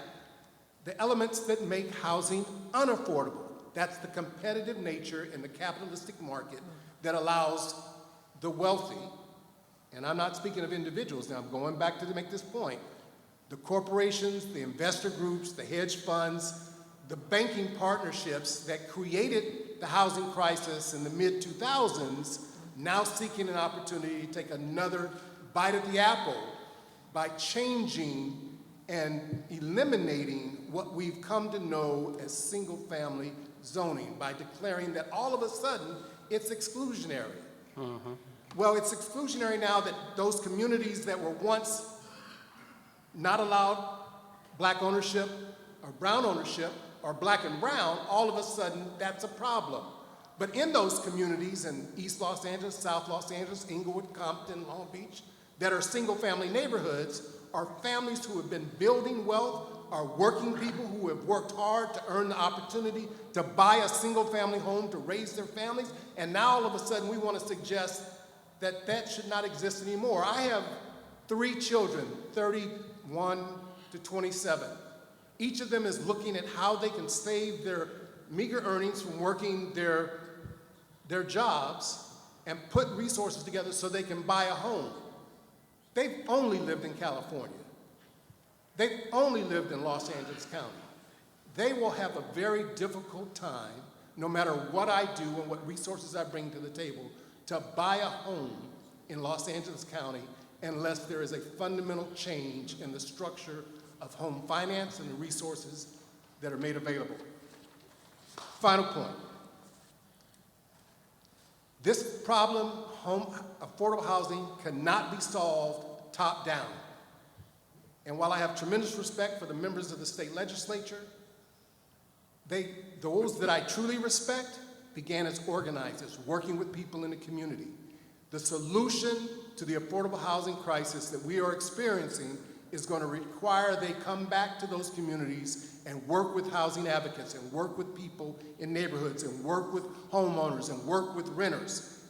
the elements that make housing unaffordable. That's the competitive nature in the capitalistic market that allows the wealthy, and I'm not speaking of individuals now, I'm going back to make this point, the corporations, the investor groups, the hedge funds, the banking partnerships that created the housing crisis in the mid-2000s, now seeking an opportunity to take another bite at the apple by changing and eliminating what we've come to know as single-family zoning, by declaring that all of a sudden it's exclusionary. Well, it's exclusionary now that those communities that were once not allowed black ownership or brown ownership or black and brown, all of a sudden that's a problem. But in those communities in East Los Angeles, South Los Angeles, Inglewood, Compton, Long Beach, that are single-family neighborhoods, are families who have been building wealth, are working people who have worked hard to earn the opportunity to buy a single-family home to raise their families, and now all of a sudden we want to suggest that that should not exist anymore. I have 3 children, 31 to 27. Each of them is looking at how they can save their meager earnings from working their jobs and put resources together so they can buy a home. They've only lived in California. They've only lived in Los Angeles County. They will have a very difficult time, no matter what I do and what resources I bring to the table, to buy a home in Los Angeles County unless there is a fundamental change in the structure of home finance and the resources that are made available. Final point. This problem, affordable housing, cannot be solved top down. And while I have tremendous respect for the members of the state legislature, those that I truly respect began as organizers, working with people in the community. The solution to the affordable housing crisis that we are experiencing is going to require they come back to those communities and work with housing advocates and work with people in neighborhoods and work with homeowners and work with renters.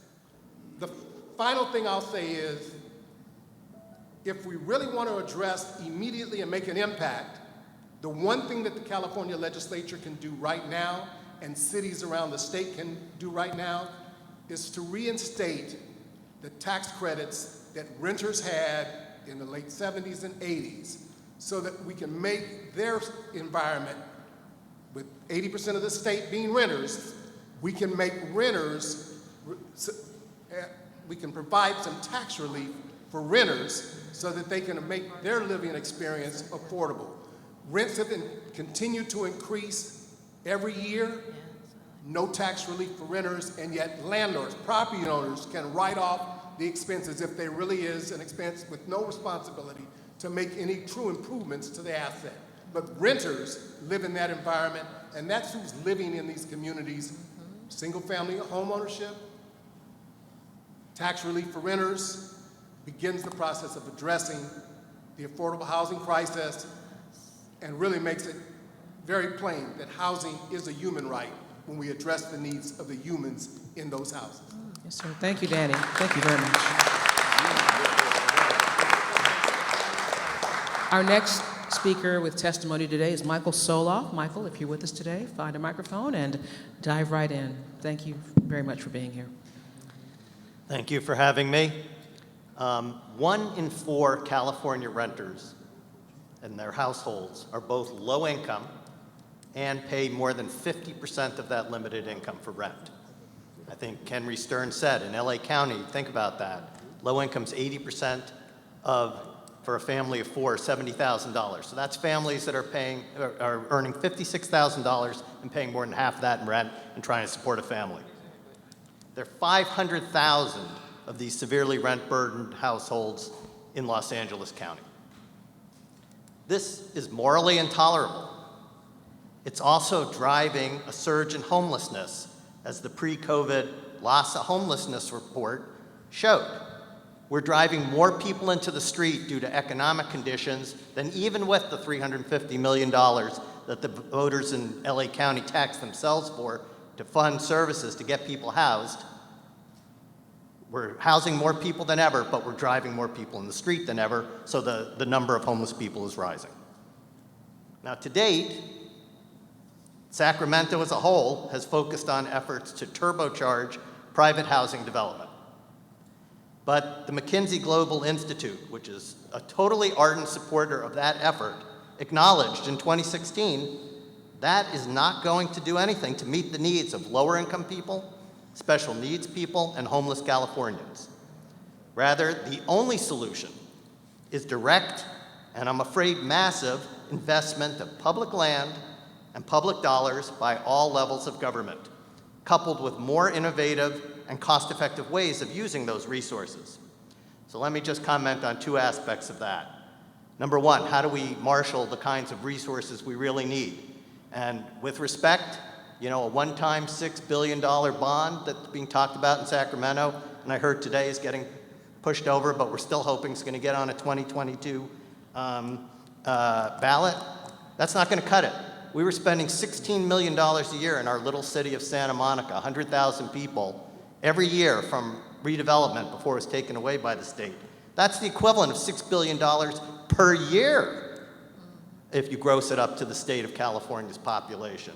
The final thing I'll say is, if we really want to address immediately and make an impact, the one thing that the California legislature can do right now and cities around the state can do right now is to reinstate the tax credits that renters had in the late 70s and 80s so that we can make their environment, with 80% of the state being renters, we can make renters, we can provide some tax relief for renters so that they can make their living experience affordable. Rents have continued to increase every year, no tax relief for renters, and yet landlords, property owners can write off the expenses if there really is an expense with no responsibility to make any true improvements to the asset. But renters live in that environment, and that's who's living in these communities. Single-family home ownership, tax relief for renters, begins the process of addressing the affordable housing crisis and really makes it very plain that housing is a human right when we address the needs of the humans in those houses. Yes, sir. Thank you, Danny. Thank you very much. Our next speaker with testimony today is Michael Soloff. Michael, if you're with us today, find a microphone and dive right in. Thank you very much for being here. Thank you for having me. 1 in 4 California renters and their households are both low income and pay more than 50% of that limited income for rent. I think Henry Stern said in LA County, think about that. Low income's 80% for a family of 4, $70,000. So that's families that are earning $56,000 and paying more than half of that in rent and trying to support a family. There are 500,000 of these severely rent-burdened households in Los Angeles County. This is morally intolerable. It's also driving a surge in homelessness, as the pre-COVID LAHSA homelessness report showed. We're driving more people into the street due to economic conditions than even with the $350 million that the voters in LA County taxed themselves for to fund services to get people housed. We're housing more people than ever, but we're driving more people in the street than ever, so the number of homeless people is rising. Now, to date, Sacramento as a whole has focused on efforts to turbocharge private housing development. But the McKinsey Global Institute, which is a totally ardent supporter of that effort, acknowledged in 2016 that is not going to do anything to meet the needs of lower income people, special needs people, and homeless Californians. Rather, the only solution is direct, and I'm afraid massive, investment of public land and public dollars by all levels of government, coupled with more innovative and cost-effective ways of using those resources. So let me just comment on 2 aspects of that. Number 1, how do we marshal the kinds of resources we really need? And with respect, you know, a one-time $6 billion bond that's being talked about in Sacramento, and I heard today is getting pushed over, but we're still hoping it's going to get on a 2022 ballot. That's not going to cut it. We were spending $16 million a year in our little city of Santa Monica, 100,000 people, every year from redevelopment before it was taken away by the state. That's the equivalent of $6 billion per year if you gross it up to the state of California's population.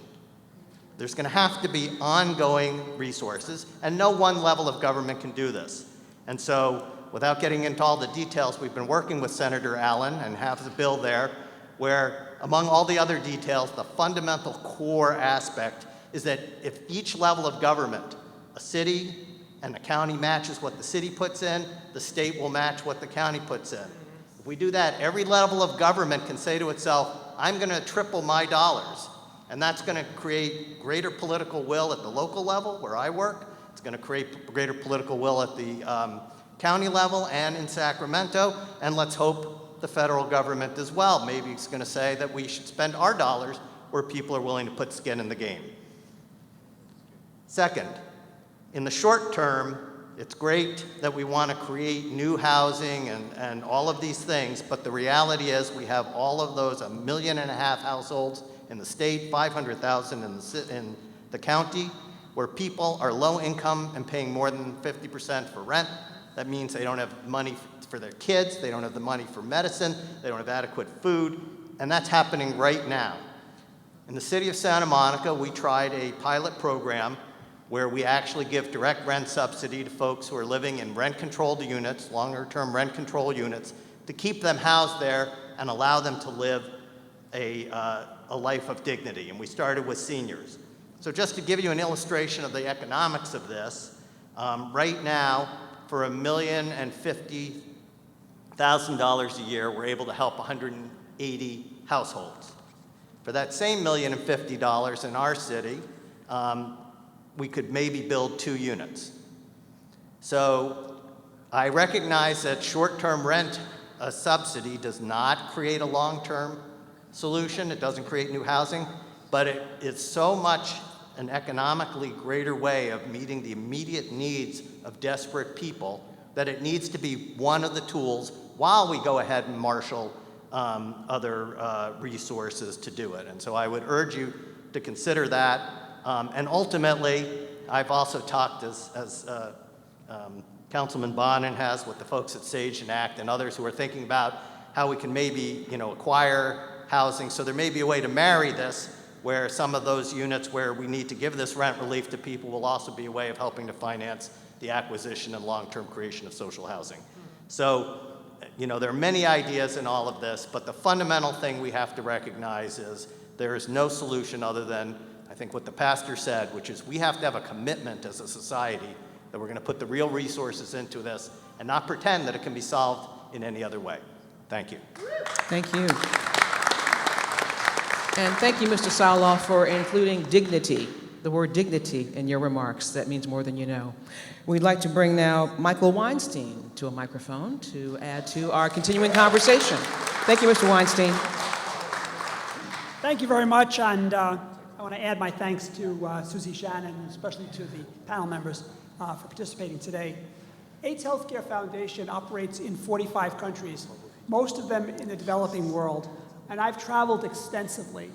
There's going to have to be ongoing resources, and no one level of government can do this. And so, without getting into all the details, we've been working with Senator Allen and have the bill there where, among all the other details, the fundamental core aspect is that if each level of government, a city and a county matches what the city puts in, the state will match what the county puts in. If we do that, every level of government can say to itself, I'm going to triple my dollars. And that's going to create greater political will at the local level where I work. It's going to create greater political will at the county level and in Sacramento. And let's hope the federal government as well. Maybe it's going to say that we should spend our dollars where people are willing to put skin in the game. Second, in the short term, it's great that we want to create new housing and all of these things, but the reality is we have all of those 1.5 million households in the state, 500,000 in the county, where people are low income and paying more than 50% for rent. That means they don't have money for their kids, they don't have the money for medicine, they don't have adequate food, and that's happening right now. In the city of Santa Monica, we tried a pilot program where we actually give direct rent subsidy to folks who are living in rent-controlled units, longer-term rent-control units, to keep them housed there and allow them to live a life of dignity. And we started with seniors. So just to give you an illustration of the economics of this, right now, for $1,050,000 a year, we're able to help 180 households. For that same $1,050,000 in our city, we could maybe build 2 units. So I recognize that short-term rent subsidy does not create a long-term solution. It doesn't create new housing, but it is so much an economically greater way of meeting the immediate needs of desperate people that it needs to be one of the tools while we go ahead and marshal other resources to do it. And so I would urge you to consider that. And ultimately, I've also talked, as Councilman Bonin has, with the folks at Sage and ACT and others who are thinking about how we can maybe, acquire housing. So there may be a way to marry this, where some of those units where we need to give this rent relief to people will also be a way of helping to finance the acquisition and long-term creation of social housing. So, there are many ideas in all of this, but the fundamental thing we have to recognize is there is no solution other than, I think, what the pastor said, which is we have to have a commitment as a society that we're going to put the real resources into this and not pretend that it can be solved in any other way. Thank you. Thank you. And thank you, Mr. Sauls, for including dignity, the word dignity, in your remarks. That means more than you know. We'd like to bring now Michael Weinstein to a microphone to add to our continuing conversation. Thank you, Mr. Weinstein. Thank you very much, and I want to add my thanks to Susie Shyne and especially to the panel members for participating today. AIDS Healthcare Foundation operates in 45 countries, most of them in the developing world. And I've traveled extensively.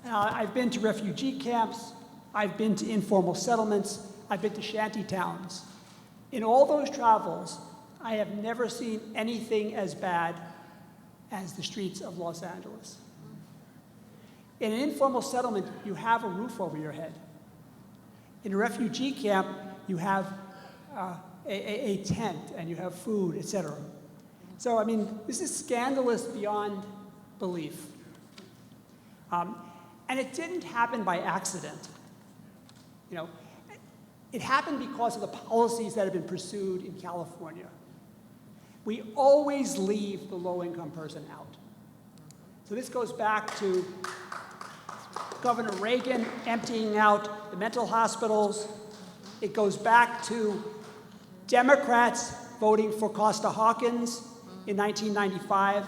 I've been to refugee camps, I've been to informal settlements, I've been to shanty towns. In all those travels, I have never seen anything as bad as the streets of Los Angeles. In an informal settlement, you have a roof over your head. In a refugee camp, you have a tent and you have food, etc. So, I mean, this is scandalous beyond belief. And it didn't happen by accident. It happened because of the policies that have been pursued in California. We always leave the low-income person out. So this goes back to Governor Reagan emptying out the mental hospitals. It goes back to Democrats voting for Costa Hawkins in 1995.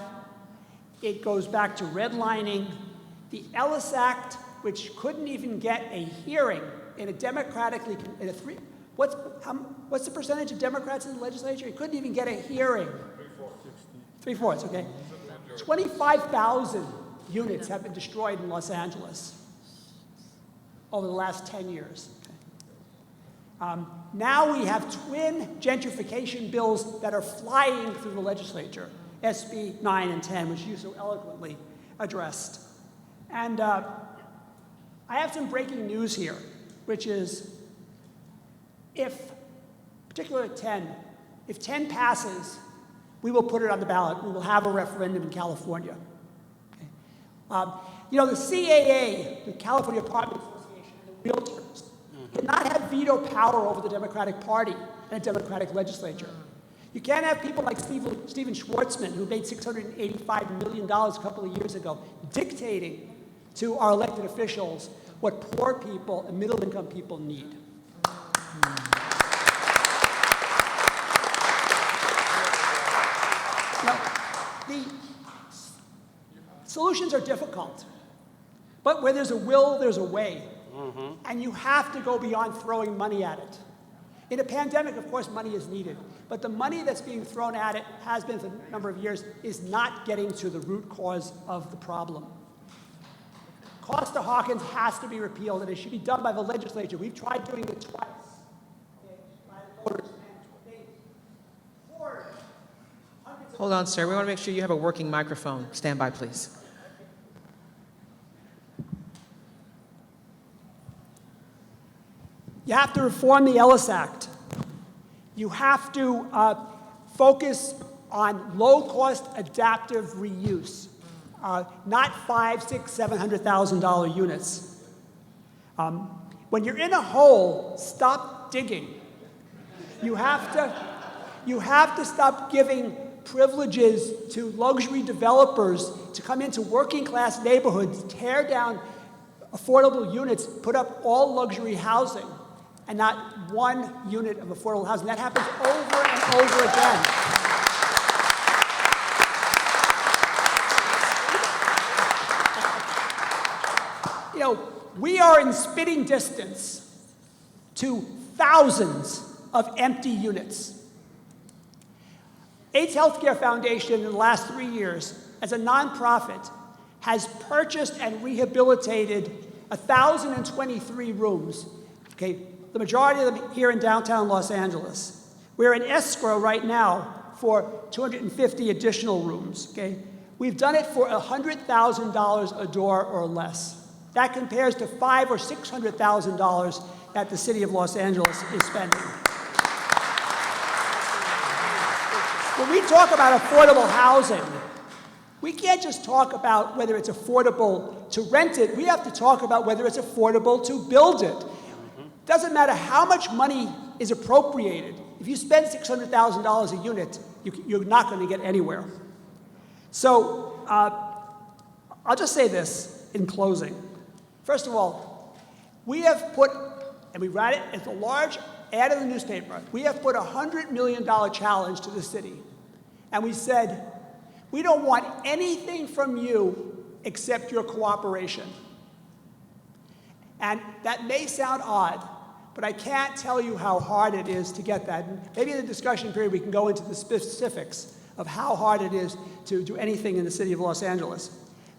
It goes back to redlining. The Ellis Act which couldn't even get a hearing in a democratically, in a three, what's the percentage of Democrats in the legislature? It couldn't even get a hearing. Three-fourths, okay. 25,000 units have been destroyed in Los Angeles over the last 10 years. Now we have twin gentrification bills that are flying through the legislature, SB 9 and 10, which you so eloquently addressed. And I have some breaking news here, which is particularly 10, if 10 passes, we will put it on the ballot. We will have a referendum in California. Okay. You know, the CAA, the California Apartment Association, and the realtors cannot have veto power over the Democratic Party and a Democratic legislature. You can't have people like Steven Schwartzman, who made $685 million a couple of years ago, dictating to our elected officials what poor people and middle-income people need. Now, the solutions are difficult, but where there's a will, there's a way. And you have to go beyond throwing money at it. In a pandemic, of course, money is needed, but the money that's being thrown at it, has been for a number of years, is not getting to the root cause of the problem. Costa-Hawkins has to be repealed, and it should be done by the legislature. We've tried doing it twice. Hold on, sir. We want to make sure you have a working microphone. Stand by, please. You have to reform the Ellis Act. You have to focus on low-cost adaptive reuse, not $500,000, $600,000, $700,000 units. When you're in a hole, stop digging. You have to stop giving privileges to luxury developers to come into working-class neighborhoods, tear down affordable units, put up all luxury housing, and not one unit of affordable housing. That happens over and over again. You know, we are in spitting distance to thousands of empty units. AIDS Healthcare Foundation in the last 3 years, as a nonprofit, has purchased and rehabilitated 1,023 rooms, okay, the majority of them here in downtown Los Angeles. We're in escrow right now for 250 additional rooms, okay? We've done it for $100,000 a door or less. That compares to $500,000 or $600,000 that the city of Los Angeles is spending. When we talk about affordable housing, we can't just talk about whether it's affordable to rent it. We have to talk about whether it's affordable to build it. Doesn't matter how much money is appropriated. If you spend $600,000 a unit, you're not going to get anywhere. So I'll just say this in closing. First of all, we have put, and we read it, it's a large ad in the newspaper, we have put a $100 million challenge to the city. And we said, we don't want anything from you except your cooperation. And that may sound odd, but I can't tell you how hard it is to get that. And maybe in the discussion period we can go into the specifics of how hard it is to do anything in the city of Los Angeles.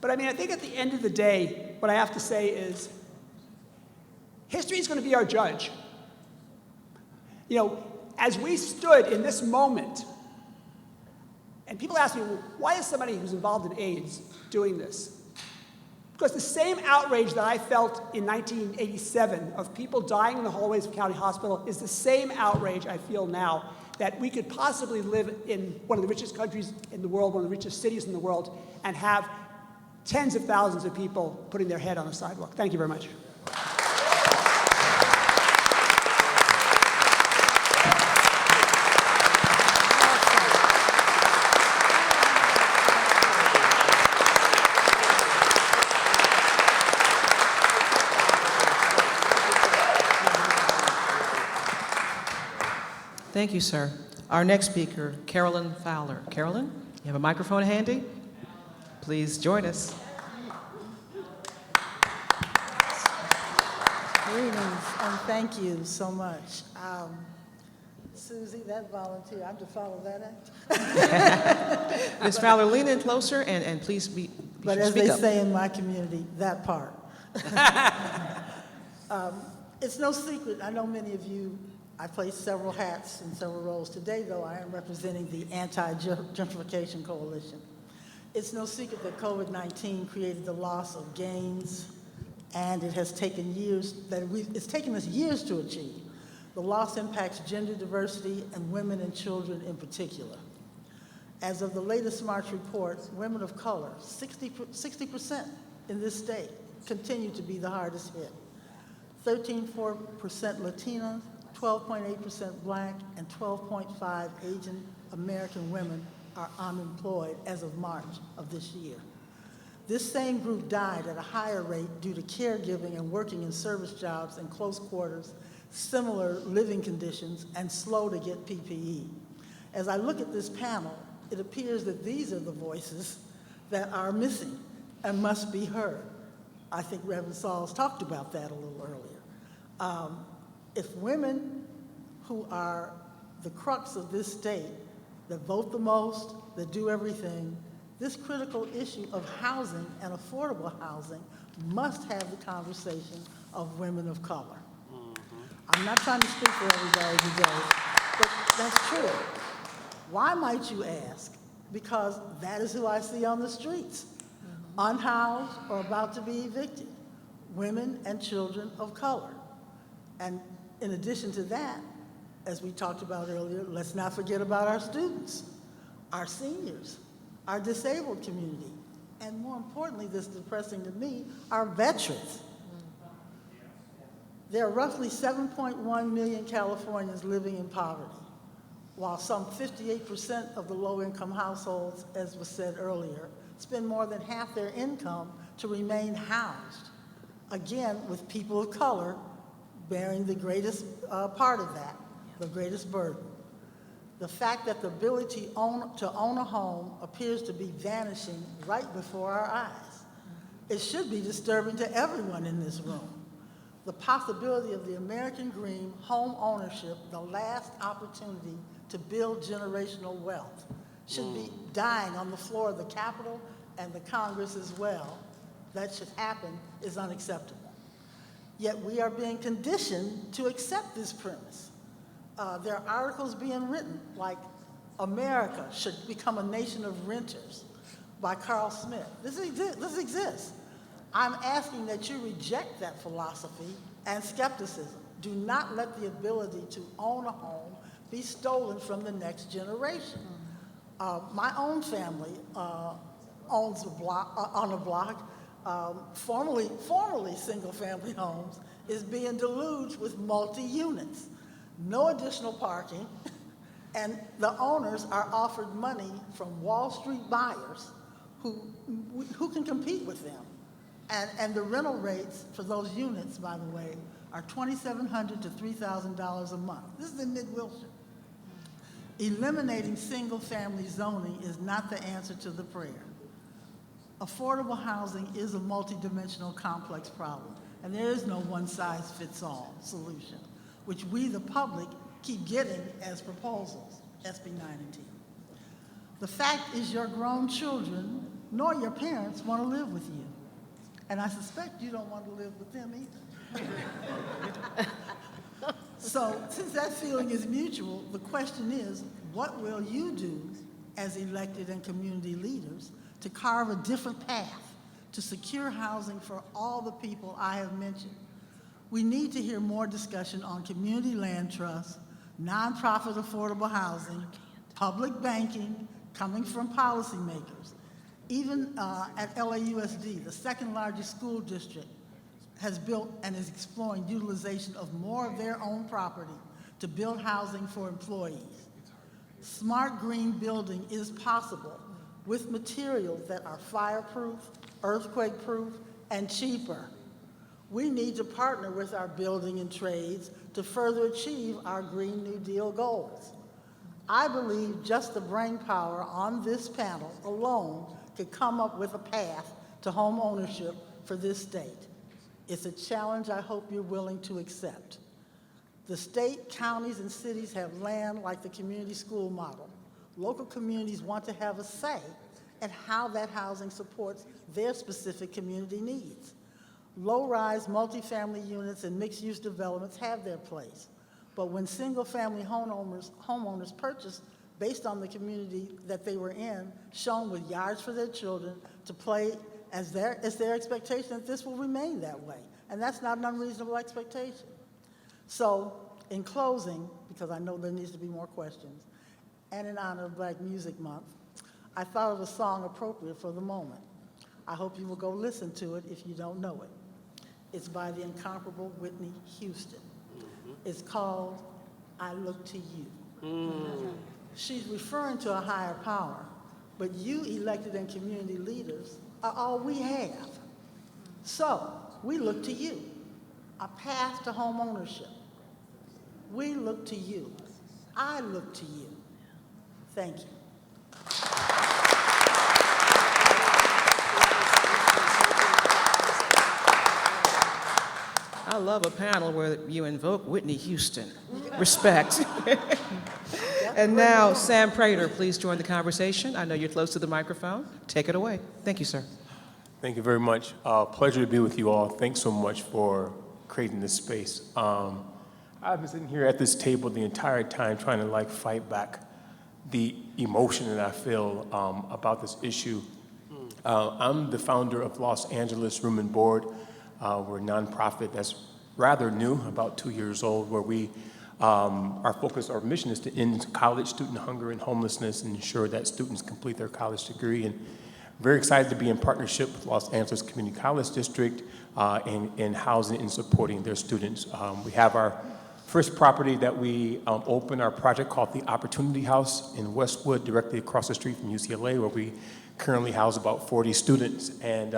But I mean, I think at the end of the day, what I have to say is, history is going to be our judge. You know, as we stood in this moment, and people ask me, well, why is somebody who's involved in AIDS doing this? Because the same outrage that I felt in 1987 of people dying in the hallways of County Hospital is the same outrage I feel now that we could possibly live in one of the richest countries in the world, one of the richest cities in the world, and have tens of thousands of people putting their head on the sidewalk. Thank you very much. Thank you, sir. Our next speaker, Carolyn Fowler. Carolyn, you have a microphone handy? Please join us. And thank you so much. Susie, that volunteer, I'm to follow that act? Ms. Fowler, lean in closer and please be But sure to as speak they up. say in my community, that part. It's no secret, I know many of you, I play several hats and several roles. Today, though, I am representing the Anti-Gentrification Coalition. It's no secret that COVID-19 created the loss of gains, and it has taken years, it's taken us years to achieve. The loss impacts gender diversity and women and children in particular. As of the latest March report, women of color, 60% in this state, continue to be the hardest hit. 13.4% Latina, 12.8% Black, and 12.5% Asian American women are unemployed as of March of this year. This same group died at a higher rate due to caregiving and working in service jobs in close quarters, similar living conditions, and slow to get PPE. As I look at this panel, it appears that these are the voices that are missing and must be heard. I think Reverend Sauls talked about that a little earlier. If women who are the crux of this state, that vote the most, that do everything, this critical issue of housing and affordable housing must have the conversation of women of color. I'm not trying to speak for everybody today, but that's true. Why might you ask? Because that is who I see on the streets, unhoused or about to be evicted, women and children of color. And in addition to that, as we talked about earlier, let's not forget about our students, our seniors, our disabled community, and more importantly, this is depressing to me, our veterans. There are roughly 7.1 million Californians living in poverty, while some 58% of the low-income households, as was said earlier, spend more than half their income to remain housed, again, with people of color bearing the greatest part of that, the greatest burden. The fact that the ability to own a home appears to be vanishing right before our eyes. It should be disturbing to everyone in this room. The possibility of the American dream, home ownership, the last opportunity to build generational wealth, should be dying on the floor of the Capitol and the Congress as well. That should happen is unacceptable. Yet we are being conditioned to accept this premise. There are articles being written like America should become a nation of renters by Carl Smith. This exists. I'm asking that you reject that philosophy and skepticism. Do not let the ability to own a home be stolen from the next generation. My own family owns a block, formerly single-family homes, is being deluged with multi-units. No additional parking, and the owners are offered money from Wall Street buyers who can compete with them. And the rental rates for those units, by the way, are $2,700 to $3,000 a month. This is in Mid-Wilshire. Eliminating single-family zoning is not the answer to the prayer. Affordable housing is a multidimensional complex problem, and there is no one-size-fits-all solution, which we, the public, keep getting as proposals, SB 9 and 10. The fact is your grown children nor your parents want to live with you. And I suspect you don't want to live with them either. So since that feeling is mutual, the question is, what will you do as elected and community leaders to carve a different path to secure housing for all the people I have mentioned? We need to hear more discussion on community land trusts, nonprofit affordable housing, public banking coming from policymakers. Even at LAUSD, the second largest school district, has built and is exploring utilization of more of their own property to build housing for employees. Smart green building is possible with materials that are fireproof, earthquake-proof, and cheaper. We need to partner with our building and trades to further achieve our Green New Deal goals. I believe just the brainpower on this panel alone could come up with a path to home ownership for this state. It's a challenge I hope you're willing to accept. The state, counties, and cities have land like the community school model. Local communities want to have a say in how that housing supports their specific community needs. Low-rise multifamily units and mixed-use developments have their place, but when single-family homeowners purchase based on the community that they were in, shown with yards for their children to play, as their expectation that this will remain that way, and that's not an unreasonable expectation. So, in closing, because I know there needs to be more questions, and in honor of Black Music Month, I thought of a song appropriate for the moment. I hope you will go listen to it if you don't know it. It's by the incomparable Whitney Houston. It's called I Look to You. She's referring to a higher power, but you elected and community leaders are all we have. So, we look to you, a path to home ownership. We look to you. I look to you. Thank you. I love a panel where you invoke Whitney Houston. Respect. And now, Sam Prater, please join the conversation. I know you're close to the microphone. Take it away. Thank you, sir. Thank you very much. Pleasure to be with you all. Thanks so much for creating this space. I've been sitting here at this table the entire time trying to fight back the emotion that I feel about this issue. I'm the founder of Los Angeles Room and Board. We're a nonprofit that's rather new, about 2 years old, where we, our mission is to end college student hunger and homelessness and ensure that students complete their college degree. And very excited to be in partnership with Los Angeles Community College District in housing and supporting their students. We have our first property that we opened, our project called the Opportunity House in Westwood, directly across the street from UCLA, where we currently house about 40 students. And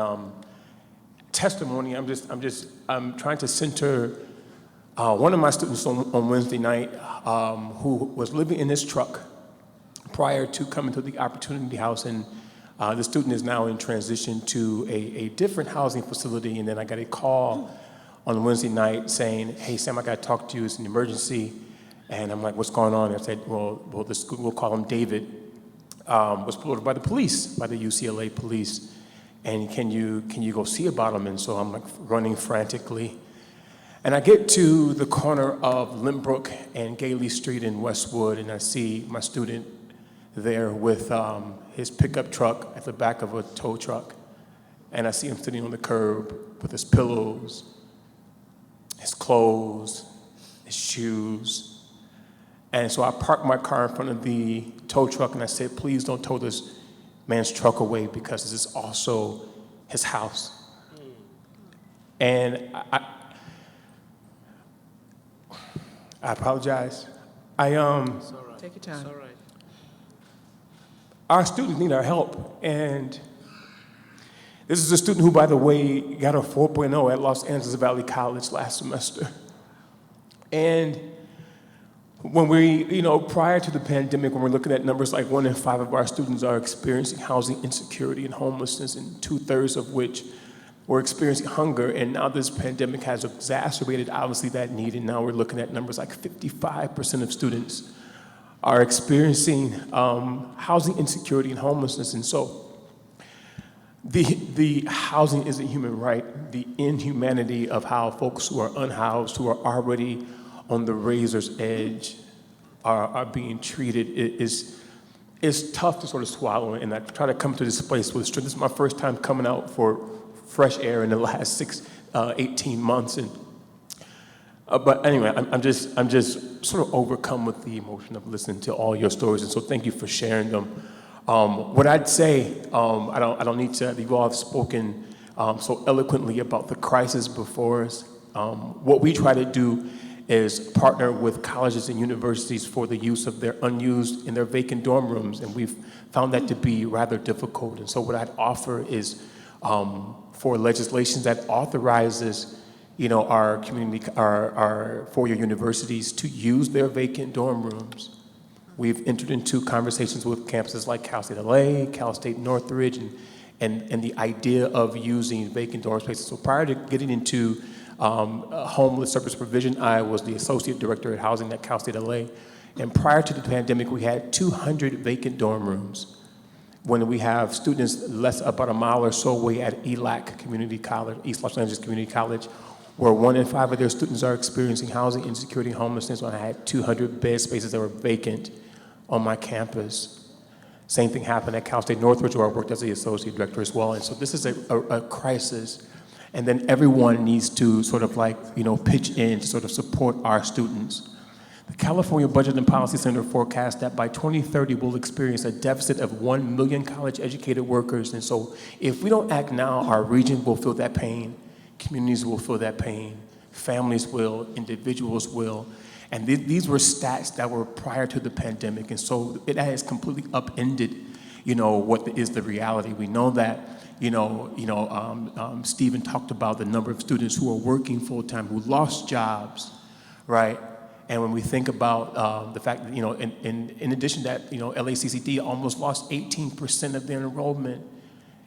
testimony, I'm trying to center one of my students on Wednesday night who was living in this truck prior to coming to the Opportunity House, and the student is now in transition to a different housing facility. And then I got a call on Wednesday night saying, "Hey Sam, I got to talk to you, it's an emergency." And I'm like, "What's going on?" And I said, well, the school, we'll call him David, was pulled over by the police, by the UCLA police. And can you go see about him? And so I'm running frantically. And I get to the corner of Limbrook and Gailey Street in Westwood, and I see my student there with his pickup truck at the back of a tow truck. And I see him sitting on the curb with his pillows, his clothes, his shoes. And so I parked my car in front of the tow truck and I said, "Please don't tow this man's truck away because this is also his house." And I apologize. Take your time. It's all right. Our students need our help. And this is a student who, by the way, got a 4.0 at Los Angeles Valley College last semester. And when we, prior to the pandemic, when we're looking at numbers like 1 in 5 of our students are experiencing housing insecurity and homelessness, and 2/3 of which were experiencing hunger. And now this pandemic has exacerbated, obviously, that need. And now we're looking at numbers like 55% of students are experiencing housing insecurity and homelessness. And so the housing is a human right. The inhumanity of how folks who are unhoused, who are already on the razor's edge, are being treated is tough to sort of swallow. And I try to come to this place with strength. This is my first time coming out for fresh air in the last 18 months. And but anyway, I'm just sort of overcome with the emotion of listening to all your stories. And so thank you for sharing them. What I'd say, I don't need to, you all have spoken so eloquently about the crisis before us. What we try to do is partner with colleges and universities for the use of their unused and their vacant dorm rooms, and we've found that to be rather difficult. And so what I'd offer is for legislation that authorizes our community, our four-year universities to use their vacant dorm rooms. We've entered into conversations with campuses like Cal State LA, Cal State Northridge, and the idea of using vacant dorm spaces. So prior to getting into homeless service provision, I was the associate director at housing at Cal State LA. And prior to the pandemic, we had 200 vacant dorm rooms. When we have students about a mile or so away at ELAC Community College, East Los Angeles Community College, where 1 in 5 of their students are experiencing housing insecurity and homelessness, when I had 200 bed spaces that were vacant on my campus. Same thing happened at Cal State Northridge, where I worked as the associate director as well. And so this is a crisis. And then everyone needs to sort of pitch in to sort of support our students. The California Budget and Policy Center forecasts that by 2030, we'll experience a deficit of 1 million college-educated workers. And so if we don't act now, our region will feel that pain, communities will feel that pain, families will, individuals will. And these were stats that were prior to the pandemic. And so it has completely upended, what is the reality. We know that, Stephen talked about the number of students who are working full-time, who lost jobs, right? And when we think about the fact that, in addition to that, LACCD almost lost 18% of their enrollment,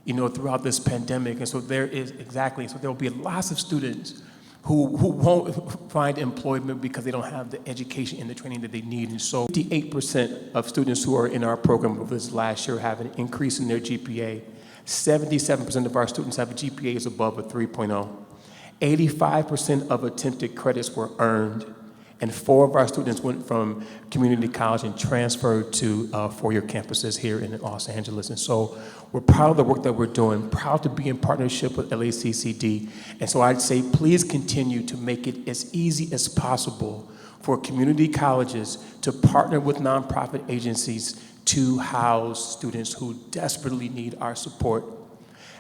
throughout this pandemic. And so there will be lots of students who won't find employment because they don't have the education and the training that they need. And so 58% of students who are in our program over this last year have an increase in their GPA. 77% of our students have a GPA above a 3.0. 85% of attempted credits were earned. And 4 of our students went from community college and transferred to 4-year campuses here in Los Angeles. And so we're proud of the work that we're doing, proud to be in partnership with LACCD. And so I'd say please continue to make it as easy as possible for community colleges to partner with nonprofit agencies to house students who desperately need our support.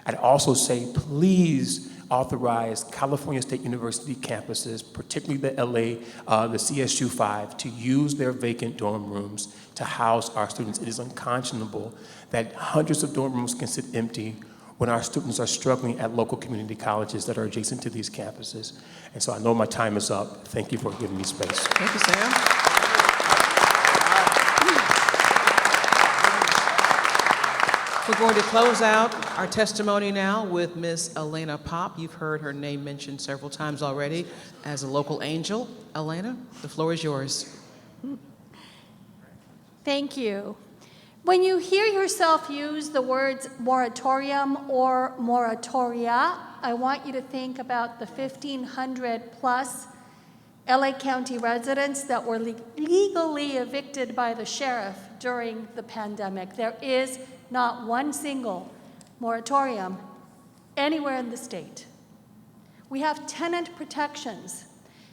I'd also say please authorize California State University campuses, particularly the the CSU 5, to use their vacant dorm rooms to house our students. It is unconscionable that hundreds of dorm rooms can sit empty when our students are struggling at local community colleges that are adjacent to these campuses. And so I know my time is up. Thank you for giving me space. Thank you, Sam. We're going to close out our testimony now with Ms. Elena Pop. You've heard her name mentioned several times already as a local angel. Elena, the floor is yours. Thank you. When you hear yourself use the words moratorium or moratoria, I want you to think about the 1,500 plus LA County residents that were legally evicted by the sheriff during the pandemic. There is not one single moratorium anywhere in the state. We have tenant protections.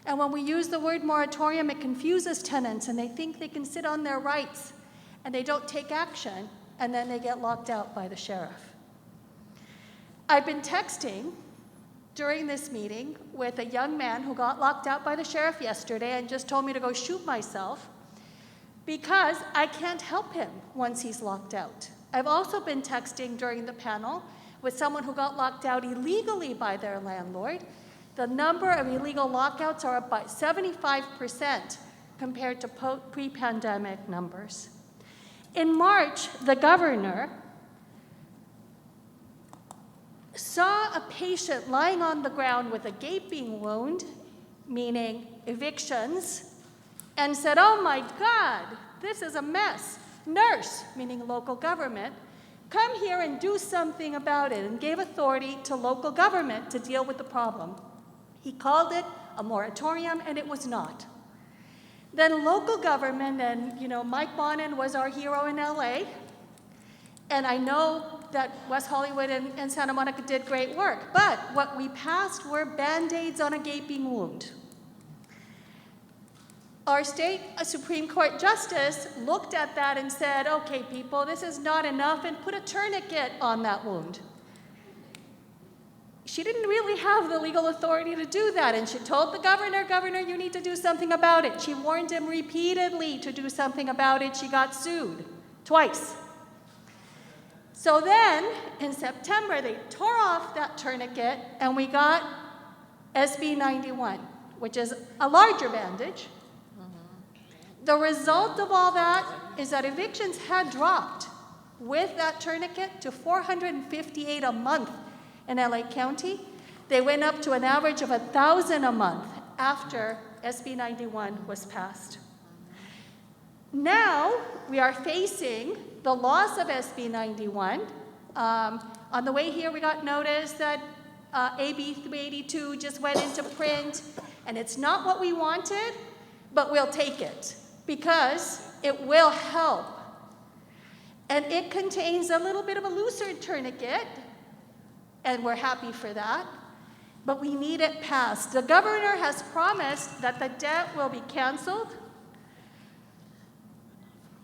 And when we use the word moratorium, it confuses tenants and they think they can sit on their rights and they don't take action and then they get locked out by the sheriff. I've been texting during this meeting with a young man who got locked out by the sheriff yesterday and just told me to go shoot myself because I can't help him once he's locked out. I've also been texting during the panel with someone who got locked out illegally by their landlord. The number of illegal lockouts are up by 75% compared to pre-pandemic numbers. In March, the governor saw a patient lying on the ground with a gaping wound, meaning evictions, and said, "Oh my God, this is a mess. Nurse," meaning local government, "come here and do something about it," and gave authority to local government to deal with the problem. He called it a moratorium, and it was not. Then local government, and Mike Bonin was our hero in LA, and I know that West Hollywood and Santa Monica did great work, but what we passed were Band-Aids on a gaping wound. Our state Supreme Court justice looked at that and said, "Okay, people, this is not enough," and put a tourniquet on that wound. She didn't really have the legal authority to do that, and she told the governor, "Governor, you need to do something about it." She warned him repeatedly to do something about it. She got sued twice. So then, in September, they tore off that tourniquet, and we got SB 91, which is a larger bandage. The result of all that is that evictions had dropped with that tourniquet to $458 a month in LA County. They went up to an average of $1,000 a month after SB 91 was passed. Now we are facing the loss of SB 91. On the way here, we got notice that AB 382 just went into print, and it's not what we wanted, but we'll take it because it will help. And it contains a little bit of a looser tourniquet, and we're happy for that, but we need it passed. The governor has promised that the debt will be canceled.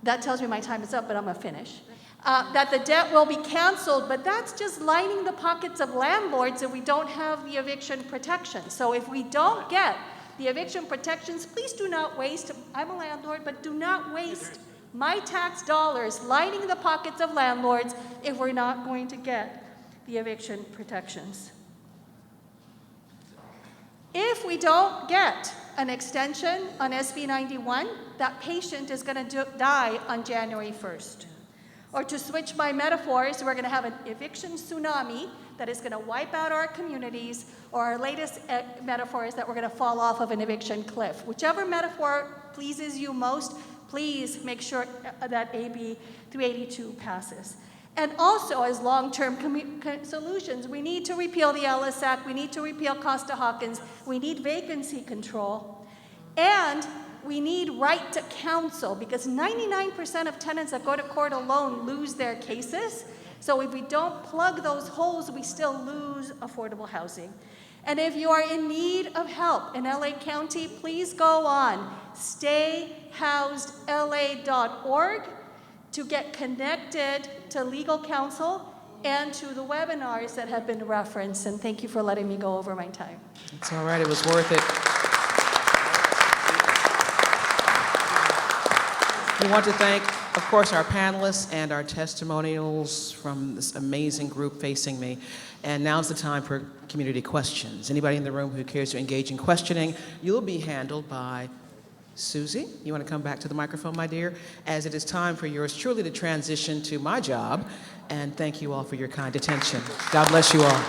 That tells me my time is up, but I'm gonna finish. That the debt will be canceled, but that's just lining the pockets of landlords if we don't have the eviction protection. So if we don't get the eviction protections, please do not waste, I'm a landlord, but do not waste my tax dollars lining the pockets of landlords if we're not going to get the eviction protections. If we don't get an extension on SB 91, that patient is going to die on January 1st. Or to switch my metaphors, we're going to have an eviction tsunami that is going to wipe out our communities, or our latest metaphor is that we're going to fall off of an eviction cliff. Whichever metaphor pleases you most, please make sure that AB 382 passes. And also, as long-term solutions, we need to repeal the LAHSA, we need to repeal Costa-Hawkins, we need vacancy control, and we need right to counsel, because 99% of tenants that go to court alone lose their cases. So if we don't plug those holes, we still lose affordable housing. And if you are in need of help in LA County, please go on stayhousedla.org to get connected to legal counsel and to the webinars that have been referenced. And thank you for letting me go over my time. It's all right, it was worth it. We want to thank, of course, our panelists and our testimonials from this amazing group facing me. And now's the time for community questions. Anybody in the room who cares to engage in questioning, you'll be handled by Susie. You want to come back to the microphone, my dear? As it is time for yours truly to transition to my job. And thank you all for your kind attention. God bless you all.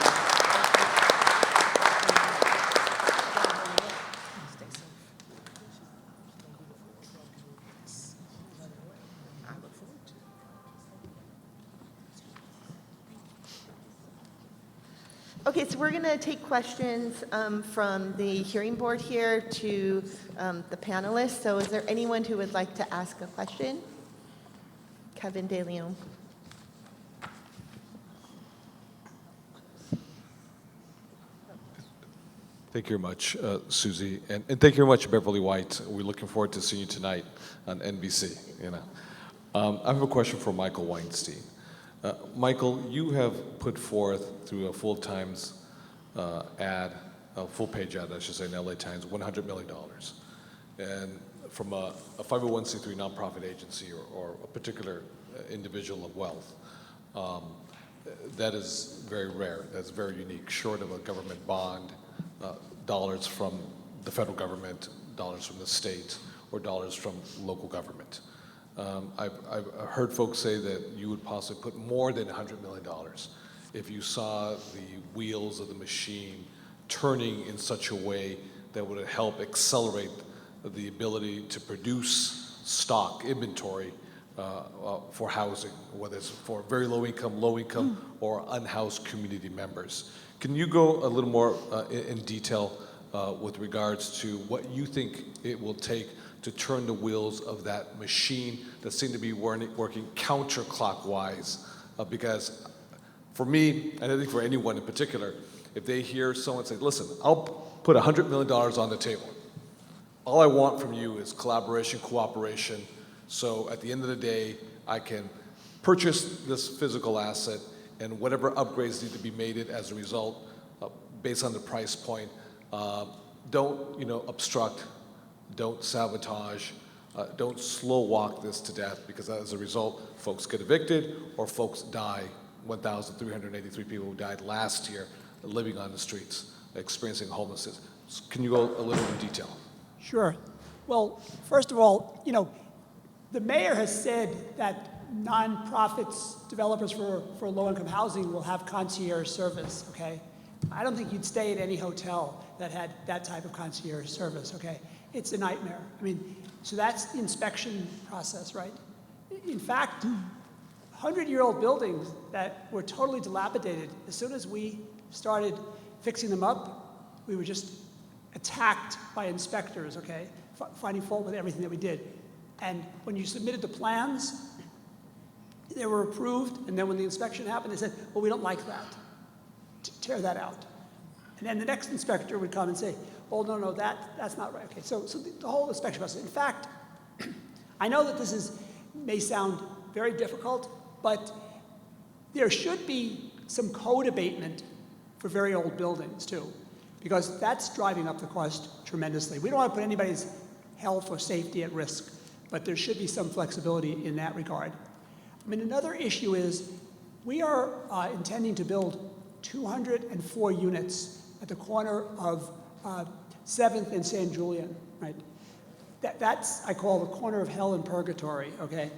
Okay, so we're going to take questions from the hearing board here to the panelists. So is there anyone who would like to ask a question? Kevin de León. Thank you very much, Susie, and thank you very much, Beverly White. We're looking forward to seeing you tonight on NBC. I have a question for Michael Weinstein. Michael, you have put forth through a full-page ad, I should say, in LA Times, $100 million. And from a 501c3 nonprofit agency or a particular individual of wealth, that is very rare. That's very unique, short of a government bond, dollars from the federal government, dollars from the state, or dollars from local government. I've heard folks say that you would possibly put more than $100 million if you saw the wheels of the machine turning in such a way that would help accelerate the ability to produce stock, inventory for housing, whether it's for very low income, or unhoused community members. Can you go a little more in detail with regards to what you think it will take to turn the wheels of that machine that seem to be working counterclockwise? Because for me, and I think for anyone in particular, if they hear someone say, listen, I'll put $100 million on the table. All I want from you is collaboration, cooperation, so at the end of the day, I can purchase this physical asset and whatever upgrades need to be made as a result, based on the price point, don't obstruct, don't sabotage, don't slow walk this to death, because as a result, folks get evicted or folks die. 1,383 people who died last year living on the streets, experiencing homelessness. Can you go a little in detail? Sure. Well, first of all, the mayor has said that nonprofits, developers for low-income housing will have concierge service, okay? I don't think you'd stay at any hotel that had that type of concierge service, okay? It's a nightmare. I mean, so that's the inspection process, right? In fact, 100-year-old buildings that were totally dilapidated, as soon as we started fixing them up, we were just attacked by inspectors, okay? Finding fault with everything that we did. And when you submitted the plans, they were approved, and then when the inspection happened, they said, well, we don't like that. Tear that out. And then the next inspector would come and say, oh, no, that's not right. Okay, so the whole inspection process. In fact, I know that this may sound very difficult, but there should be some code abatement for very old buildings, too, because that's driving up the cost tremendously. We don't want to put anybody's health or safety at risk, but there should be some flexibility in that regard. I mean, another issue is we are intending to build 204 units at the corner of 7th and San Julian, right? That's, I call the corner of hell and purgatory, okay?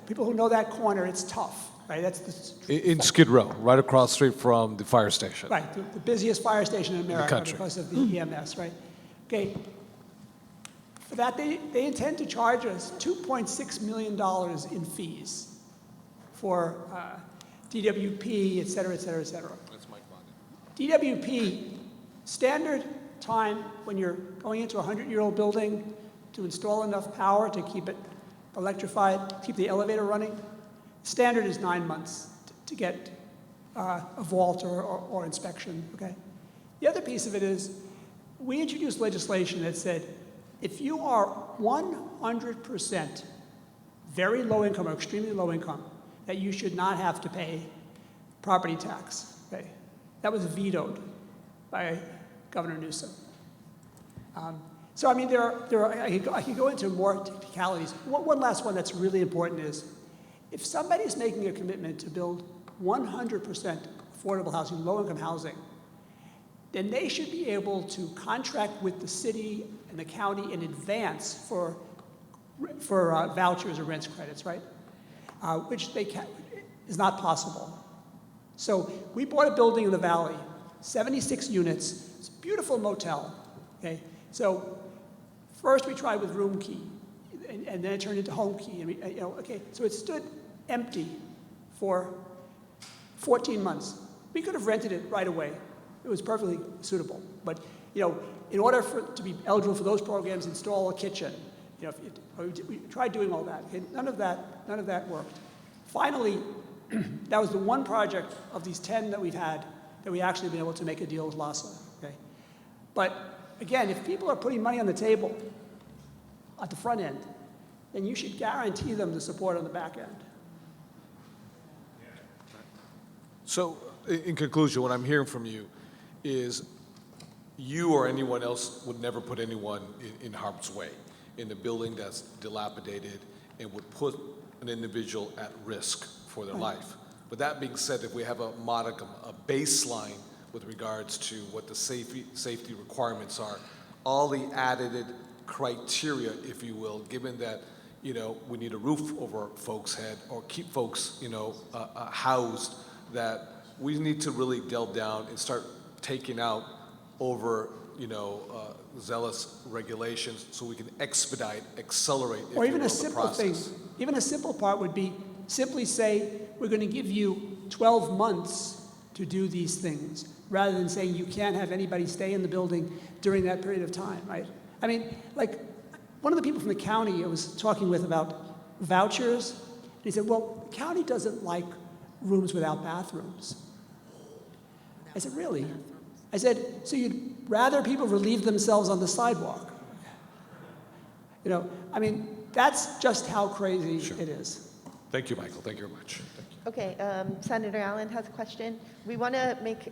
People who know that corner, it's tough, right? That's In Skid Row, right across the street from the fire station. right, the busiest fire station in America because of the EMS, right? Okay, for that, they intend to charge us $2.6 million in fees for DWP, et cetera, et cetera, et cetera. That's Mike Bonin. DWP, standard time when you're going into a 100-year-old building to install enough power to keep it electrified, keep the elevator running, standard is 9 months to get a vault or inspection, okay? The other piece of it is we introduced legislation that said if you are 100% very low income or extremely low income, that you should not have to pay property tax. Okay? That was vetoed by Governor Newsom. So I mean, I could go into more technicalities. One last one that's really important is, if somebody is making a commitment to build 100% affordable housing, low-income housing, then they should be able to contract with the city and the county in advance for vouchers or rent credits, right? Which is not possible. So we bought a building in the valley, 76 units. It's a beautiful motel. Okay, so first we tried with room key, and then it turned into home key. And okay, so it stood empty for 14 months. We could have rented it right away. It was perfectly suitable. But in order to be eligible for those programs, install a kitchen. We tried doing all that. Okay? None of that worked. Finally, that was the one project of these 10 that we've had that we actually been able to make a deal with LAHSA. Okay? But again, if people are putting money on the table at the front end, then you should guarantee them the support on the back end. So, in conclusion, what I'm hearing from you is you or anyone else would never put anyone in harm's way in a building that's dilapidated and would put an individual at risk for their life. But that being said, if we have a modicum, a baseline with regards to what the safety requirements are, all the added criteria, if you will, given that we need a roof over folks' head or keep folks housed, that we need to really delve down and start taking out over zealous regulations so we can accelerate, or even a simple thing. Even a simple part would be simply say, we're going to give you 12 months to do these things, rather than saying you can't have anybody stay in the building during that period of time, right? I mean, like, one of the people from the county I was talking with about vouchers, and he said, well, the county doesn't like rooms without bathrooms. I said, really? I said, so you'd rather people relieve themselves on the sidewalk? I mean, that's just how crazy it is. Thank you, Michael. Thank you very much. Okay, Senator Allen has a question. We want to make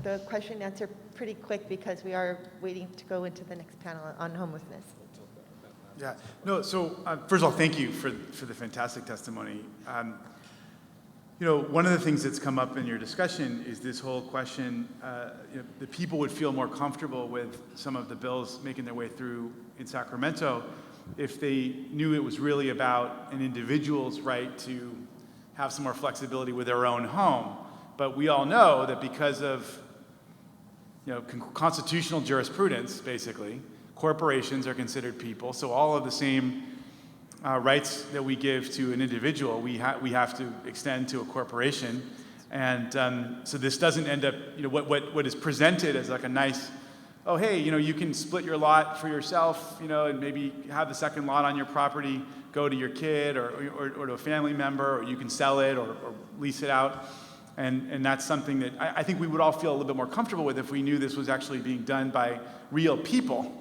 the question and answer pretty quick because we are waiting to go into the next panel on homelessness. Yeah, no, so first of all, thank you for the fantastic testimony. One of the things that's come up in your discussion is this whole question, that people would feel more comfortable with some of the bills making their way through in Sacramento if they knew it was really about an individual's right to have some more flexibility with their own home. But we all know that because of constitutional jurisprudence, basically, corporations are considered people. So all of the same rights that we give to an individual, we have to extend to a corporation. And so this doesn't end up, what is presented as like a nice, oh, hey, you can split your lot for yourself, and maybe have the second lot on your property go to your kid or to a family member, or you can sell it or lease it out. And that's something that I think we would all feel a little bit more comfortable with if we knew this was actually being done by real people,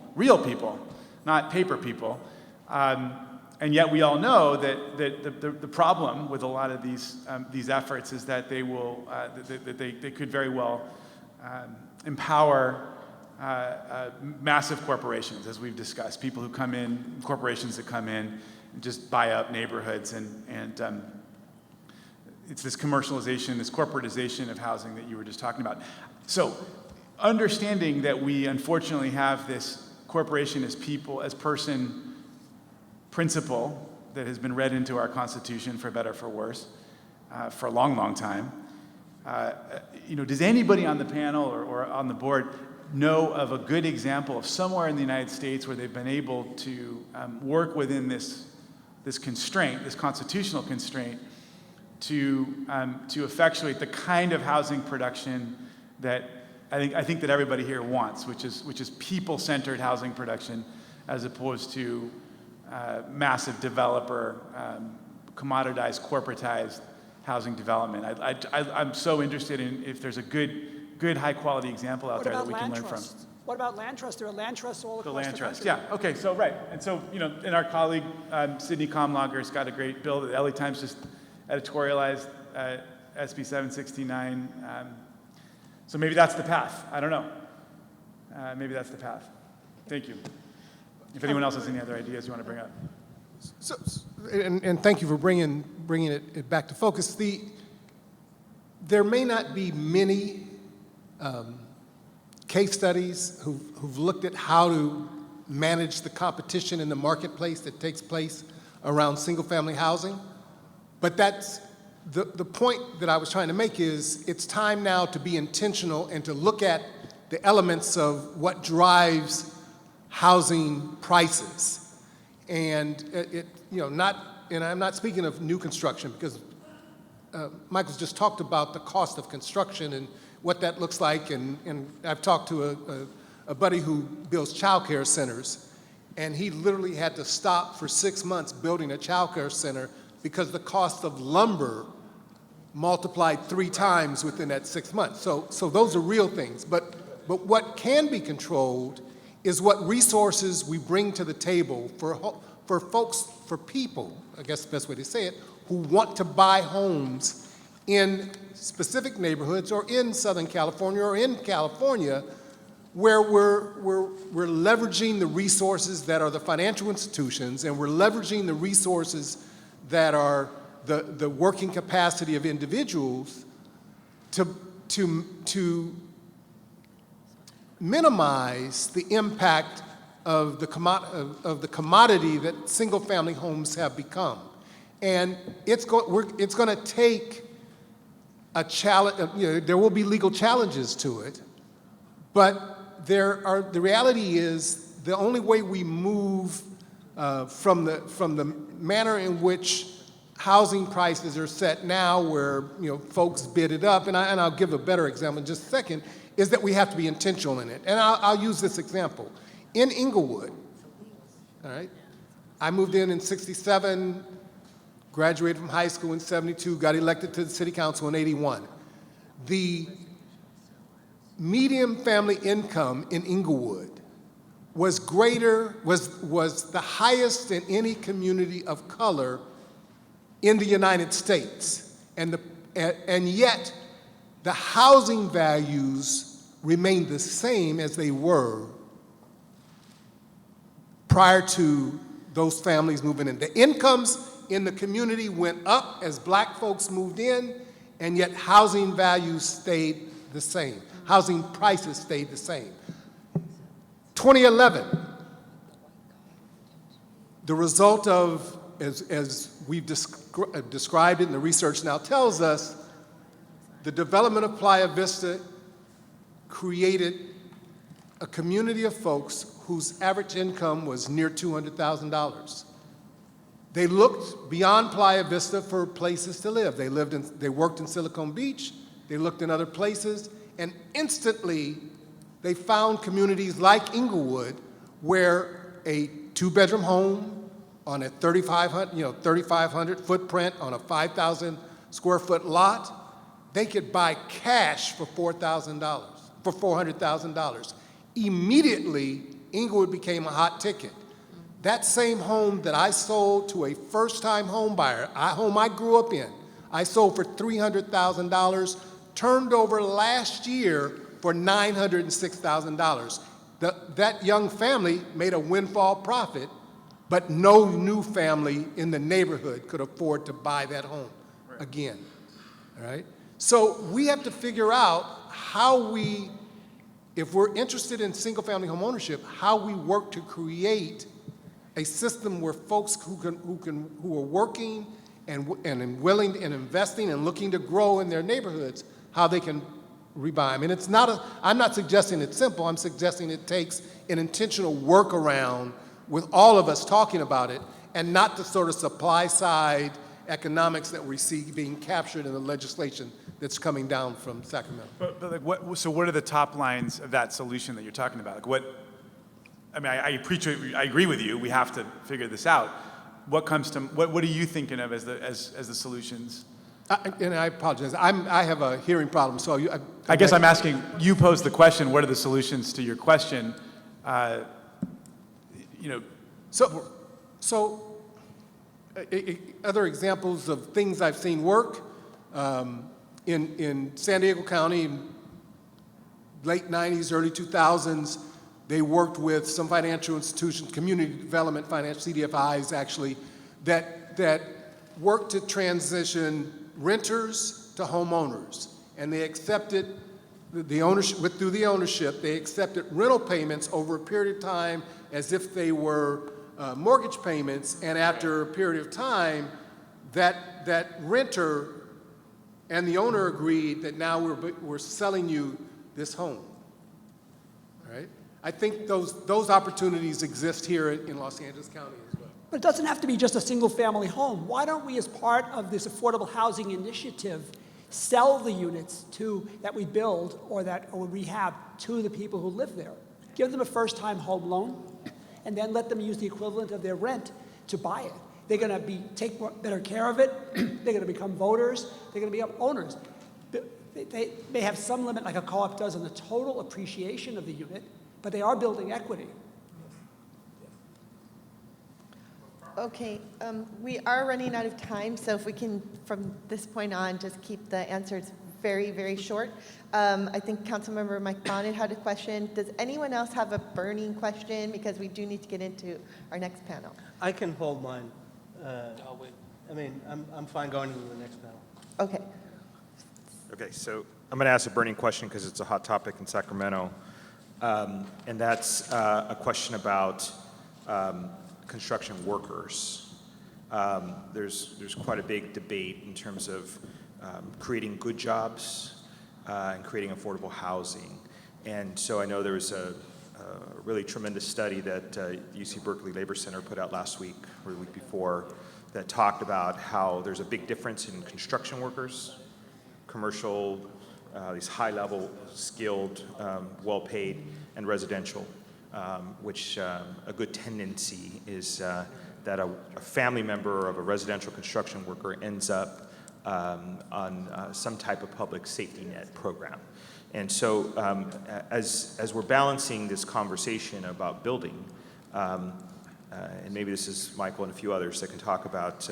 not paper people. And yet we all know that the problem with a lot of these efforts is that they will they could very well empower massive corporations, as we've discussed, people who come in, corporations that come in and just buy up neighborhoods, and it's this commercialization, this corporatization of housing that you were just talking about. So understanding that we unfortunately have this corporation as people, as person principle that has been read into our Constitution, for better or for worse, for a long, long time. Does anybody on the panel or on the board know of a good example of somewhere in the United States where they've been able to work within this constraint, this constitutional constraint, to effectuate the kind of housing production that I think that everybody here wants, which is people-centered housing production, as opposed to massive developer, commoditized, corporatized housing development. I'm so interested in if there's a good high-quality example out there that we can learn from. What about land trust? There are land trusts all across the land trust, country. yeah. Okay, so right. And so, and our colleague, Sydney Comlager's got a great bill that the LA Times just editorialized, SB 769. So maybe that's the path. I don't know. Maybe that's the path. Thank you. If anyone else has any other ideas you want to bring up. So, and thank you for bringing it back to focus. There may not be many case studies who've looked at how to manage the competition in the marketplace that takes place around single-family housing. But that's the point that I was trying to make is it's time now to be intentional and to look at the elements of what drives housing prices. And and I'm not speaking of new construction because Michael's just talked about the cost of construction and what that looks like. And I've talked to a buddy who builds childcare centers, and he literally had to stop for 6 months building a childcare center because the cost of lumber multiplied 3 times within that 6 months. So those are real things. But what can be controlled is what resources we bring to the table for folks, for people, I guess the best way to say it, who want to buy homes in specific neighborhoods or in Southern California or in California, where we're leveraging the resources that are the financial institutions, and we're leveraging the resources that are the working capacity of individuals to minimize the impact of the commodity that single-family homes have become. And it's going to take a challenge. There will be legal challenges to it, but the reality is the only way we move from the manner in which housing prices are set now, where folks bid it up, and I'll give a better example in just a second, is that we have to be intentional in it. And I'll use this example. In Inglewood, all right, I moved in 67, graduated from high school in 72, got elected to the city council in 81. The median family income in Inglewood was the highest in any community of color in the United States. And yet, the housing values remained the same as they were prior to those families moving in. The incomes in the community went up as black folks moved in, and yet housing values stayed the same. Housing prices stayed the same. 2011, the result of, as we've described it and the research now tells us, the development of Playa Vista created a community of folks whose average income was near $200,000. They looked beyond Playa Vista for places to live. They worked in Silicon Beach, they looked in other places, and instantly they found communities like Inglewood where a 2-bedroom home on a 3,500 footprint on a 5,000 square foot lot, they could buy cash for $400,000. Immediately, Inglewood became a hot ticket. That same home that I sold to a first-time home buyer, a home I grew up in, I sold for $300,000, turned over last year for $906,000. That young family made a windfall profit, but no new family in the neighborhood could afford to buy that home again, all right? So we have to figure out how we, if we're interested in single-family home ownership, how we work to create a system where folks who are working and willing and investing and looking to grow in their neighborhoods, how they can rebuy them. And it's not I'm not suggesting it's simple. I'm suggesting it takes an intentional workaround with all of us talking about it, and not the sort of supply-side economics that we see being captured in the legislation that's coming down from Sacramento. But like what are the top lines of that solution that you're talking about? Like I appreciate, I agree with you, we have to figure this out. What are you thinking of as the solutions? And I apologize, I have a hearing problem, so I guess I'm asking, you posed the question, what are the solutions to your question? Other examples of things I've seen work, in San Diego County, late 90s, early 2000s, they worked with some financial institutions, community development finance, CDFIs actually, that worked to transition renters to homeowners. And they accepted the ownership, through the ownership, they accepted rental payments over a period of time as if they were mortgage payments. And after a period of time, that renter and the owner agreed that now we're selling you this home, right? I think those opportunities exist here in Los Angeles County as well. But it doesn't have to be just a single-family home. Why don't we, as part of this affordable housing initiative, sell the units that we build or rehab to the people who live there? Give them a first-time home loan, and then let them use the equivalent of their rent to buy it. They're going to take better care of it. They're going to become voters. They're going to be owners. They may have some limit, like a co-op does, on the total appreciation of the unit, but they are building equity. Okay, we are running out of time, so if we can, from this point on, just keep the answers very, very short. I think Councilmember Mike Bonin had a question. Does anyone else have a burning question? Because we do need to get into our next panel. I can hold mine. I'm fine going to the next panel. Okay. Okay, so I'm going to ask a burning question because it's a hot topic in Sacramento. And that's a question about construction workers. There's quite a big debate in terms of creating good jobs and creating affordable housing. And so I know there was a really tremendous study that UC Berkeley Labor Center put out last week or the week before that talked about how there's a big difference in construction workers, commercial, these high-level, skilled, well-paid, and residential, which a good tendency is that a family member of a residential construction worker ends up on some type of public safety net program. And so as we're balancing this conversation about building, and maybe this is Michael and a few others that can talk about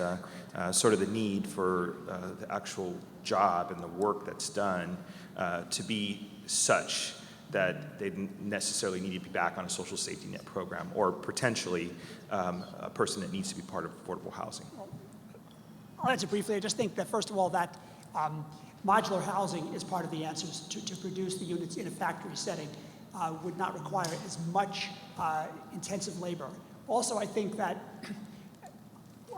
sort of the need for the actual job and the work that's done to be such that they necessarily need to be back on a social safety net program, or potentially a person that needs to be part of affordable housing. I'll answer briefly. I just think that, first of all, that modular housing is part of the answers to produce the units in a factory setting. Would not require as much intensive labor. Also, I think that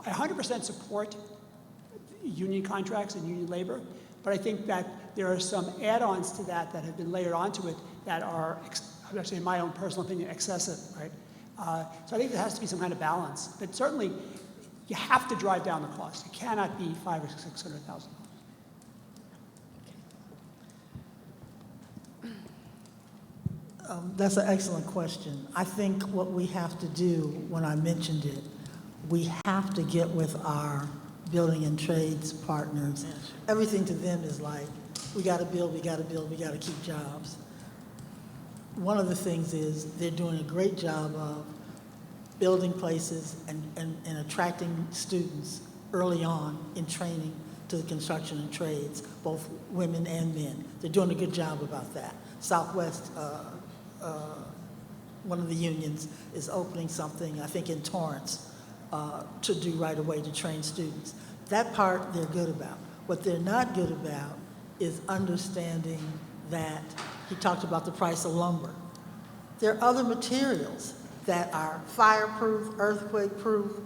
I 100% support union contracts and union labor, but I think that there are some add-ons to that that have been layered onto it that are, actually in my own personal opinion, excessive, right? So I think there has to be some kind of balance. But certainly, you have to drive down the cost. It cannot be $500,000 or $600,000. That's an excellent question. I think what we have to do, when I mentioned it, we have to get with our building and trades partners. Everything to them is like, we got to build, we got to build, we got to keep jobs. One of the things is they're doing a great job of building places and attracting students early on in training to the construction and trades, both women and men. They're doing a good job about that. Southwest, one of the unions is opening something, I think in Torrance, to do right away to train students. That part they're good about. What they're not good about is understanding that, he talked about the price of lumber. There are other materials that are fireproof, earthquake-proof,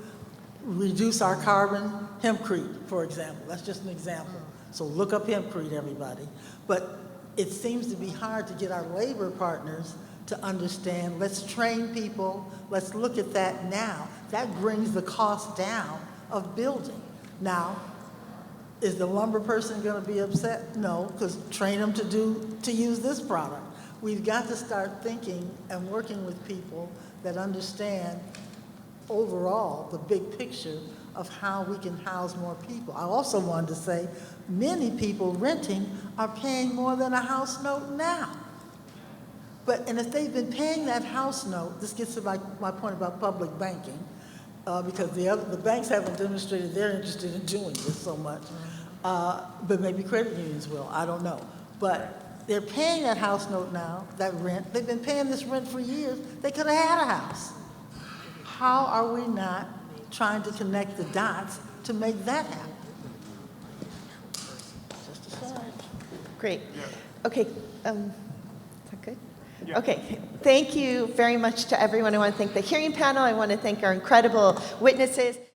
reduce our carbon, hempcrete, for example. That's just an example. So look up hempcrete, everybody. But it seems to be hard to get our labor partners to understand, let's train people, let's look at that now. That brings the cost down of building. Now, is the lumber person going to be upset? No, because train them to use this product. We've got to start thinking and working with people that understand overall the big picture of how we can house more people. I also wanted to say, many people renting are paying more than a house note now. And if they've been paying that house note, this gets to my point about public banking, because the banks haven't demonstrated they're interested in doing this so much. But maybe credit unions will, I don't know. But they're paying that house note now, that rent. They've been paying this rent for years. They could have had a house. How are we not trying to connect the dots to make that happen? Just a thought. Great. Okay. Is that good? Okay, thank you very much to everyone. I want to thank the hearing panel. I want to thank our incredible witnesses.